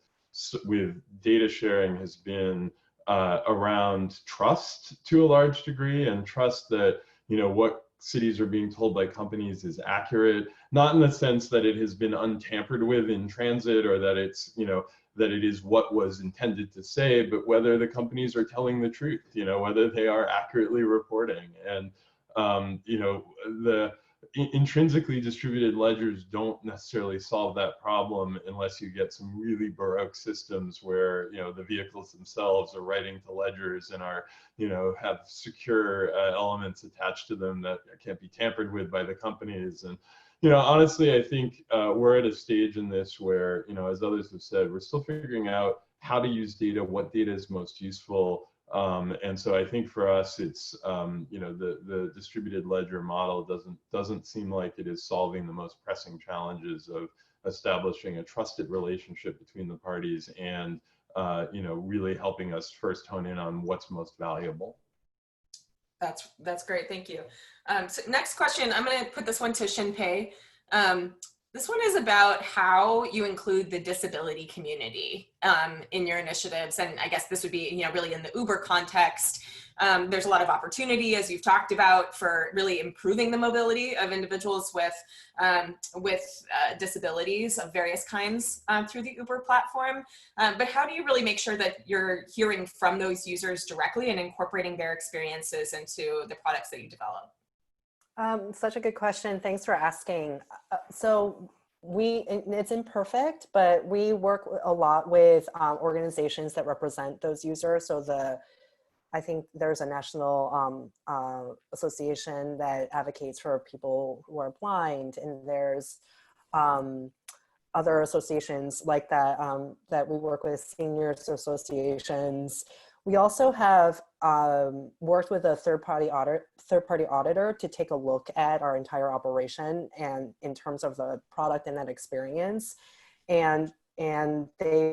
data sharing has been around trust to a large degree, and trust that, what cities are being told by companies is accurate, not in the sense that it has been untampered with in transit, or that it's, that it is what was intended to say, but whether the companies are telling the truth, whether they are accurately reporting. And, the intrinsically distributed ledgers don't necessarily solve that problem unless you get some really baroque systems where, the vehicles themselves are writing to ledgers and are, have secure elements attached to them that can't be tampered with by the companies. And, honestly, I think we're at a stage in this where, as others have said, we're still figuring out how to use data, what data is most useful. And so I think for us, it's, the distributed ledger model doesn't seem like it is solving the most pressing challenges of establishing a trusted relationship between the parties and, really helping us first hone in on what's most valuable. That's great, thank you. So next question, I'm going to put this one to Shin-Pei. This one is about how you include the disability community in your initiatives, and I guess this would be, really in the Uber context. There's a lot of opportunity, as you've talked about, for really improving the mobility of individuals with disabilities of various kinds through the Uber platform. But how do you really make sure that you're hearing from those users directly and incorporating their experiences into the products that you develop? Such a good question. Thanks for asking. So it's imperfect, but we work a lot with organizations that represent those users. So I think there's a national association that advocates for people who are blind, and there's other associations like that that we work with, seniors associations. We also have worked with a third-party auditor to take a look at our entire operation and in terms of the product and that experience, and they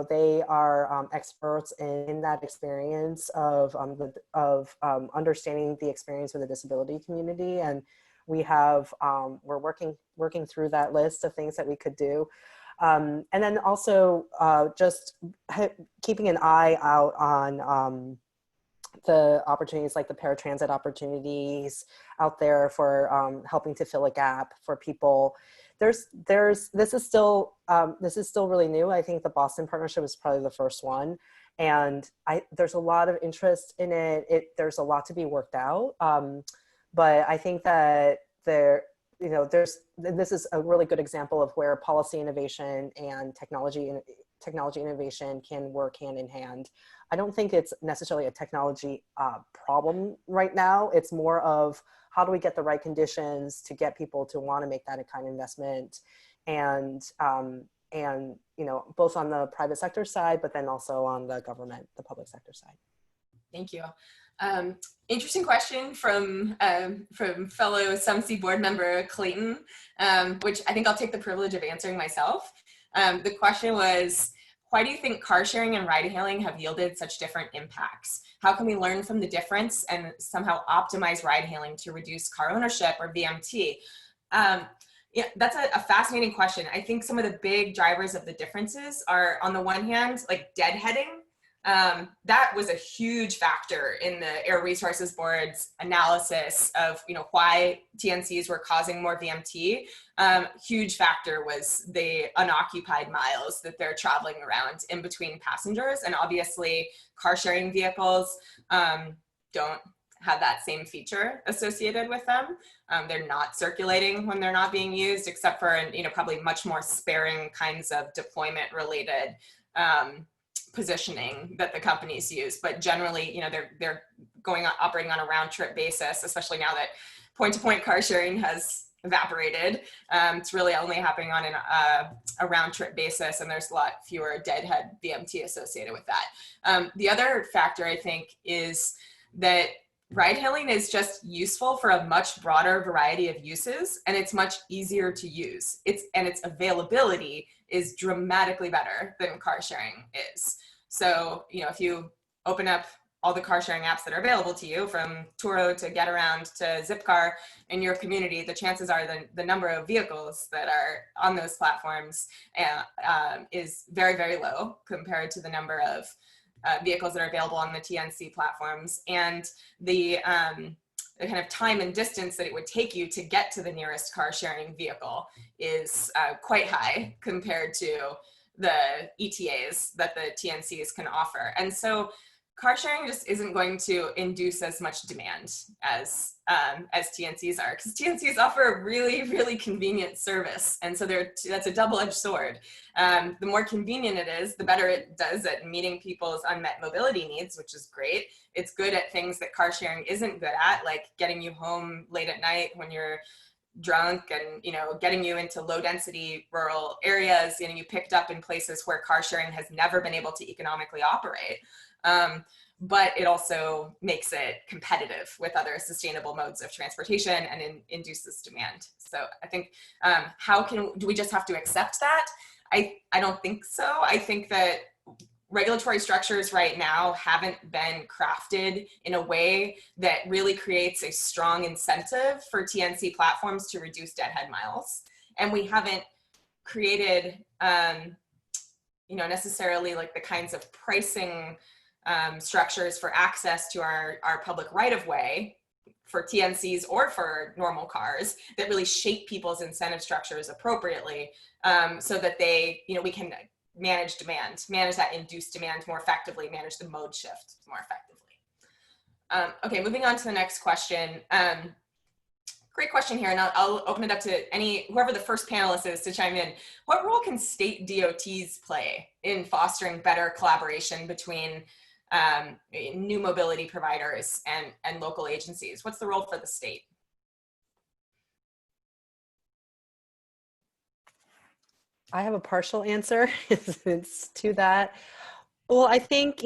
they are experts in that experience of understanding the experience with the disability community, and we have we're working through that list of things that we could do. And then also just keeping an eye out on the opportunities, like the paratransit opportunities out there for helping to fill a gap for people. This is still really new. I think the Boston partnership is probably the first one, and there's a lot of interest in it. There's a lot to be worked out, but I think that this is a really good example of where policy innovation and technology innovation can work hand in hand. I don't think it's necessarily a technology problem right now. It's more of how do we get the right conditions to get people to want to make that kind of investment, and both on the private sector side, but then also on the government, the public sector side. Thank you. Interesting question from fellow SUMC board member Clayton, which I think I'll take the privilege of answering myself. The question was, why do you think car sharing and ride hailing have yielded such different impacts? How can we learn from the difference and somehow optimize ride hailing to reduce car ownership or VMT? Yeah, that's a fascinating question. I think some of the big drivers of the differences are, on the one hand, like deadheading. That was a huge factor in the Air Resources Board's analysis of, why TNCs were causing more VMT. Huge factor was the unoccupied miles that they're traveling around in between passengers. And obviously car sharing vehicles don't have that same feature associated with them. They're not circulating when they're not being used, except for, probably much more sparing kinds of deployment related positioning that the companies use. But generally, they're operating on a round trip basis, especially now that point-to-point car sharing has evaporated. It's really only happening on a round trip basis, and there's a lot fewer deadhead VMT associated with that. The other factor, I think, is that ride hailing is just useful for a much broader variety of uses, and it's much easier to use. Its availability is dramatically better than car sharing is. So, if you open up all the car sharing apps that are available to you, from Turo to GetAround to Zipcar in your community, the chances are the number of vehicles that are on those platforms is very, very low compared to the number of vehicles that are available on the TNC platforms, and the kind of time and distance that it would take you to get to the nearest car sharing vehicle is quite high compared to the ETAs that the TNCs can offer. And so car sharing just isn't going to induce as much demand as TNCs are, because TNCs offer a really, really convenient service. And so that's a double-edged sword. The more convenient it is, the better it does at meeting people's unmet mobility needs, which is great. It's good at things that car sharing isn't good at, like getting you home late at night when you're drunk, and getting you into low density rural areas, getting you picked up in places where car sharing has never been able to economically operate. But it also makes it competitive with other sustainable modes of transportation and induces demand. So I think, do we just have to accept that? I don't think so. I think that regulatory structures right now haven't been crafted in a way that really creates a strong incentive for TNC platforms to reduce deadhead miles. And we haven't created, necessarily like the kinds of pricing structures for access to our public right-of-way for TNCs or for normal cars that really shape people's incentive structures appropriately, so that we can manage demand, manage that induced demand more effectively, manage the mode shift more effectively. Okay, moving on to the next question. Great question here, and I'll open it up to whoever the first panelist is to chime in. What role can state DOTs play in fostering better collaboration between new mobility providers and local agencies? What's the role for the state? I have a partial answer to that. Well, I think,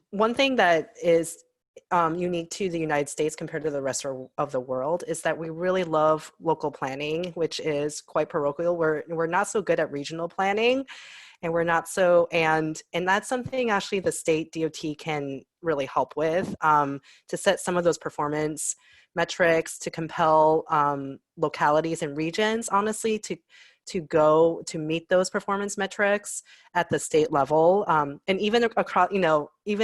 one thing that is unique to the United States compared to the rest of the world is that we really love local planning, which is quite parochial. We're not so good at regional planning, and we're not so, and that's something actually the state DOT can really help with, to set some of those performance metrics, to compel localities and regions, honestly, to go to meet those performance metrics at the state level, and even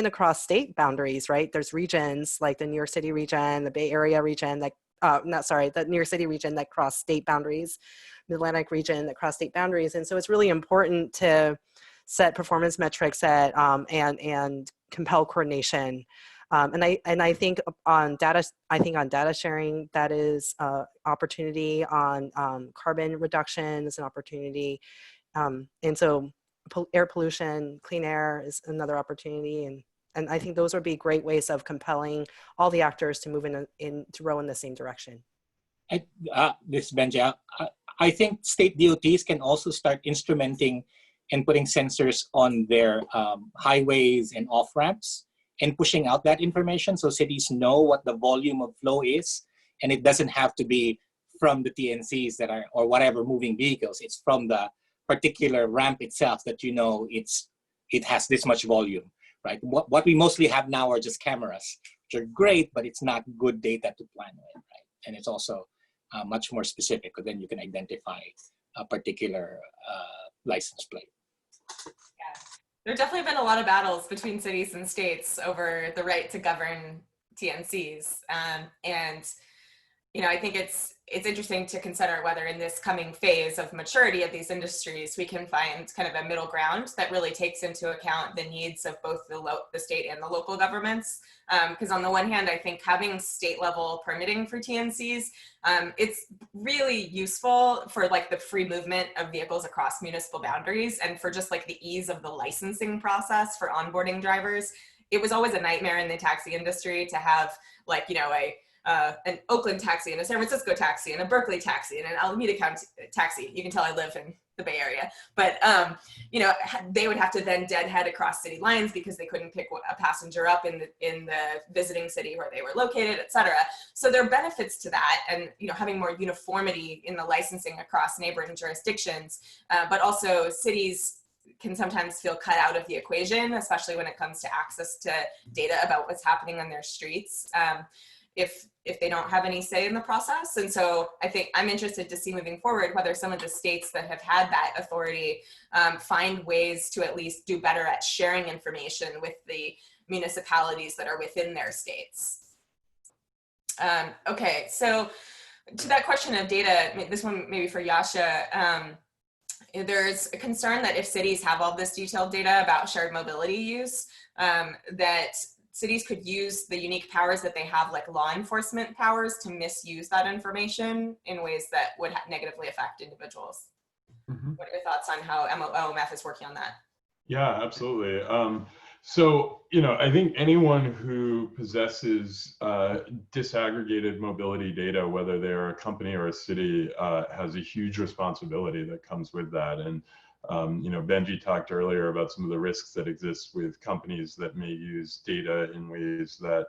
across state boundaries, right? There's regions like the New York City region, the Bay Area region the New York City region that cross state boundaries, the Atlantic region that cross state boundaries. And so it's really important to set performance metrics and compel coordination. And I think on data sharing, that is an opportunity. On carbon reduction is an opportunity. And so air pollution, clean air is another opportunity. And I think those would be great ways of compelling all the actors to move to row in the same direction. This is Benja. I think state DOTs can also start instrumenting and putting sensors on their highways and off-ramps, and pushing out that information so cities know what the volume of flow is, and it doesn't have to be from the TNCs that are, or whatever moving vehicles. It's from the particular ramp itself that you know it has this much volume, right? What we mostly have now are just cameras, which are great, but it's not good data to plan with, right? And it's also much more specific, because then you can identify a particular license plate. Yeah, there have definitely been a lot of battles between cities and states over the right to govern TNCs, and you know, I think it's interesting to consider whether in this coming phase of maturity of these industries, we can find kind of a middle ground that really takes into account the needs of both the state and the local governments. Because on the one hand, I think having state level permitting for TNCs, it's really useful for like the free movement of vehicles across municipal boundaries, and for just like the ease of the licensing process for onboarding drivers. It was always a nightmare in the taxi industry to have, like, you know, an Oakland taxi and a San Francisco taxi and a Berkeley taxi and an Alameda County taxi. You can tell I live in the Bay Area, but you know, they would have to then deadhead across city lines because they couldn't pick a passenger up in the visiting city where they were located, et cetera. So there are benefits to that, and you know, having more uniformity in the licensing across neighboring jurisdictions, but also cities can sometimes feel cut out of the equation, especially when it comes to access to data about what's happening on their streets. If they don't have any say in the process. And so I think I'm interested to see moving forward whether some of the states that have had that authority find ways to at least do better at sharing information with the municipalities that are within their states. Okay, so to that question of data, this one maybe for Jascha, there's a concern that if cities have all this detailed data about shared mobility use, that cities could use the unique powers that they have, like law enforcement powers, to misuse that information in ways that would negatively affect individuals. Mm-hmm. What are your thoughts on how OMF is working on that? Yeah, absolutely. So, you know, I think anyone who possesses disaggregated mobility data, whether they're a company or a city, has a huge responsibility that comes with that. And you know, Benji talked earlier about some of the risks that exist with companies that may use data in ways that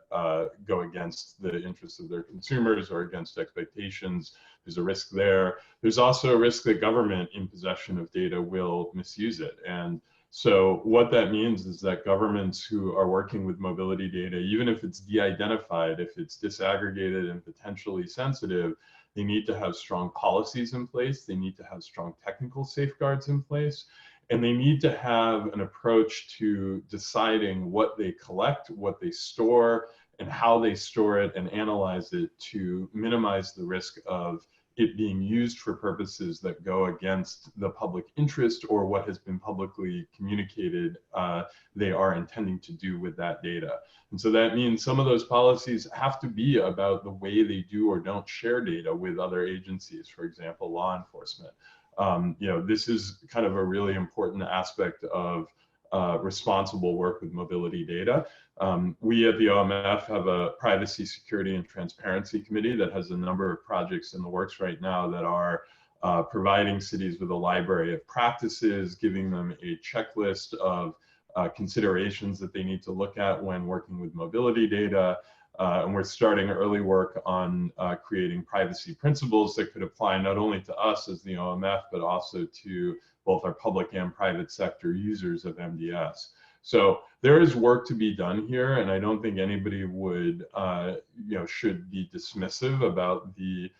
go against the interests of their consumers or against expectations. There's a risk there. There's also a risk that government in possession of data will misuse it. And so what that means is that governments who are working with mobility data, even if it's de-identified, if it's disaggregated and potentially sensitive, they need to have strong policies in place. They need to have strong technical safeguards in place. And they need to have an approach to deciding what they collect, what they store, and how they store it and analyze it to minimize the risk of it being used for purposes that go against the public interest or what has been publicly communicated they are intending to do with that data. And so that means some of those policies have to be about the way they do or don't share data with other agencies, for example, law enforcement. You know, this is kind of a really important aspect of responsible work with mobility data. We at the OMF have a privacy, security, and transparency committee that has a number of projects in the works right now that are providing cities with a library of practices, giving them a checklist of considerations that they need to look at when working with mobility data. And we're starting early work on creating privacy principles that could apply not only to us as the OMF, but also to both our public and private sector users of MDS. So there is work to be done here, and I don't think anybody would, you know, should be dismissive about the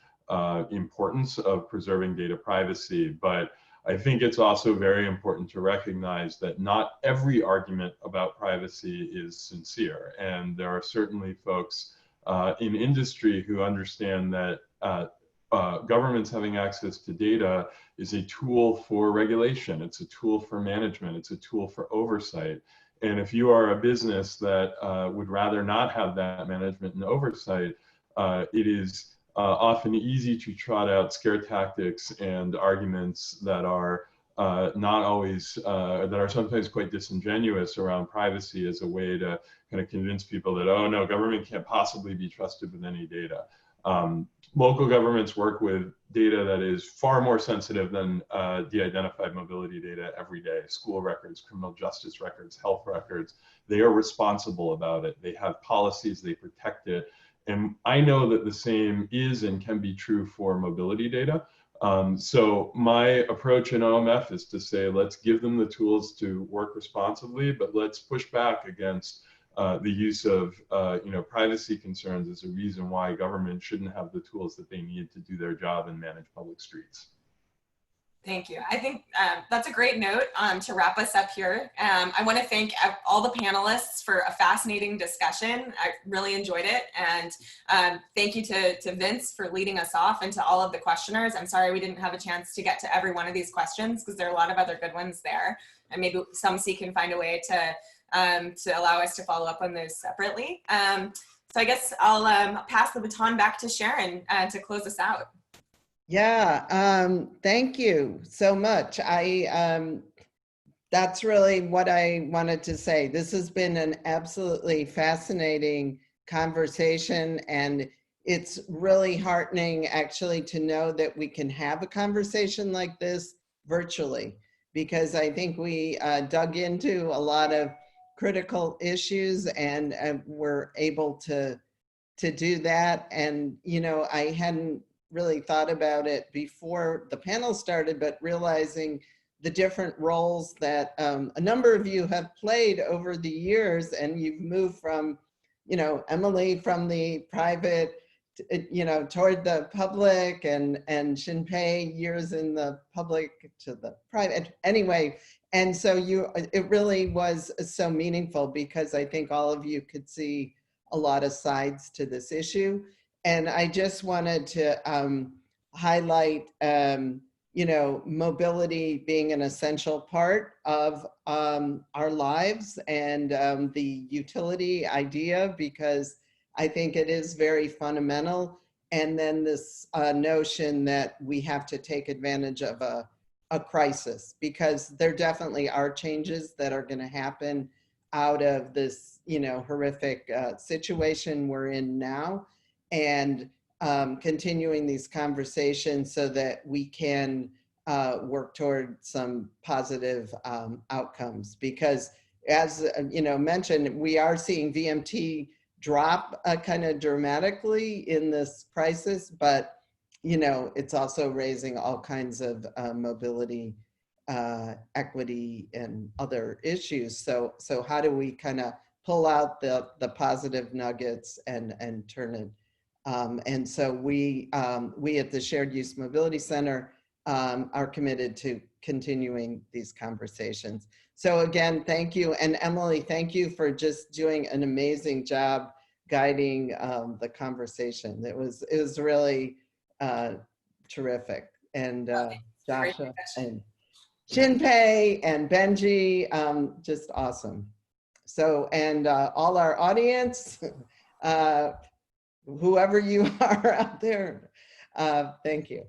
importance of preserving data privacy. But I think it's also very important to recognize that not every argument about privacy is sincere, and there are certainly folks in industry who understand that governments having access to data is a tool for regulation, it's a tool for management, it's a tool for oversight. And if you are a business that would rather not have that management and oversight, it is often easy to trot out scare tactics and arguments that are not always, that are sometimes quite disingenuous around privacy as a way to kind of convince people that, oh no, government can't possibly be trusted with any data. local governments work with data that is far more sensitive than de-identified mobility data every day. School records, criminal justice records, health records. They are responsible about it. They have policies, they protect it. And I know that the same is and can be true for mobility data. So my approach in OMF is to say, let's give them the tools to work responsibly, but let's push back against the use of privacy concerns as a reason why government shouldn't have the tools that they need to do their job and manage public streets. Thank you. I think that's a great note to wrap us up here. I want to thank all the panelists for a fascinating discussion. I really enjoyed it. And thank you to Vince for leading us off, and to all of the questioners. I'm sorry we didn't have a chance to get to every one of these questions because there are a lot of other good ones there. And maybe SUMC can find a way to allow us to follow up on those separately. So I guess I'll pass the baton back to Sharon to close us out. Yeah, thank you so much. That's really what I wanted to say. This has been an absolutely fascinating conversation, and it's really heartening actually to know that we can have a conversation like this virtually, because I think we dug into a lot of critical issues and we're able to do that. And, I hadn't really thought about it before the panel started, but realizing the different roles that a number of you have played over the years, and you've moved from, Emily from the private, toward the public, and Shin-Pei years in the public to the private. Anyway, and so it really was so meaningful because I think all of you could see a lot of sides to this issue. And I just wanted to highlight, mobility being an essential part of our lives, and the utility idea, because I think it is very fundamental. And then this notion that we have to take advantage of a crisis, because there definitely are changes that are going to happen out of this, horrific situation we're in now. And continuing these conversations so that we can work toward some positive outcomes. Because as mentioned, we are seeing VMT drop kind of dramatically in this crisis, but it's also raising all kinds of mobility, equity, and other issues. So how do we kind of pull out the positive nuggets and turn it? And so we at the Shared Use Mobility Center are committed to continuing these conversations. So again, thank you. And Emily, thank you for just doing an amazing job guiding the conversation. It was really terrific. And Jascha and Shin-Pei and Benji, just awesome. So, and all our audience, whoever you are out there, thank you.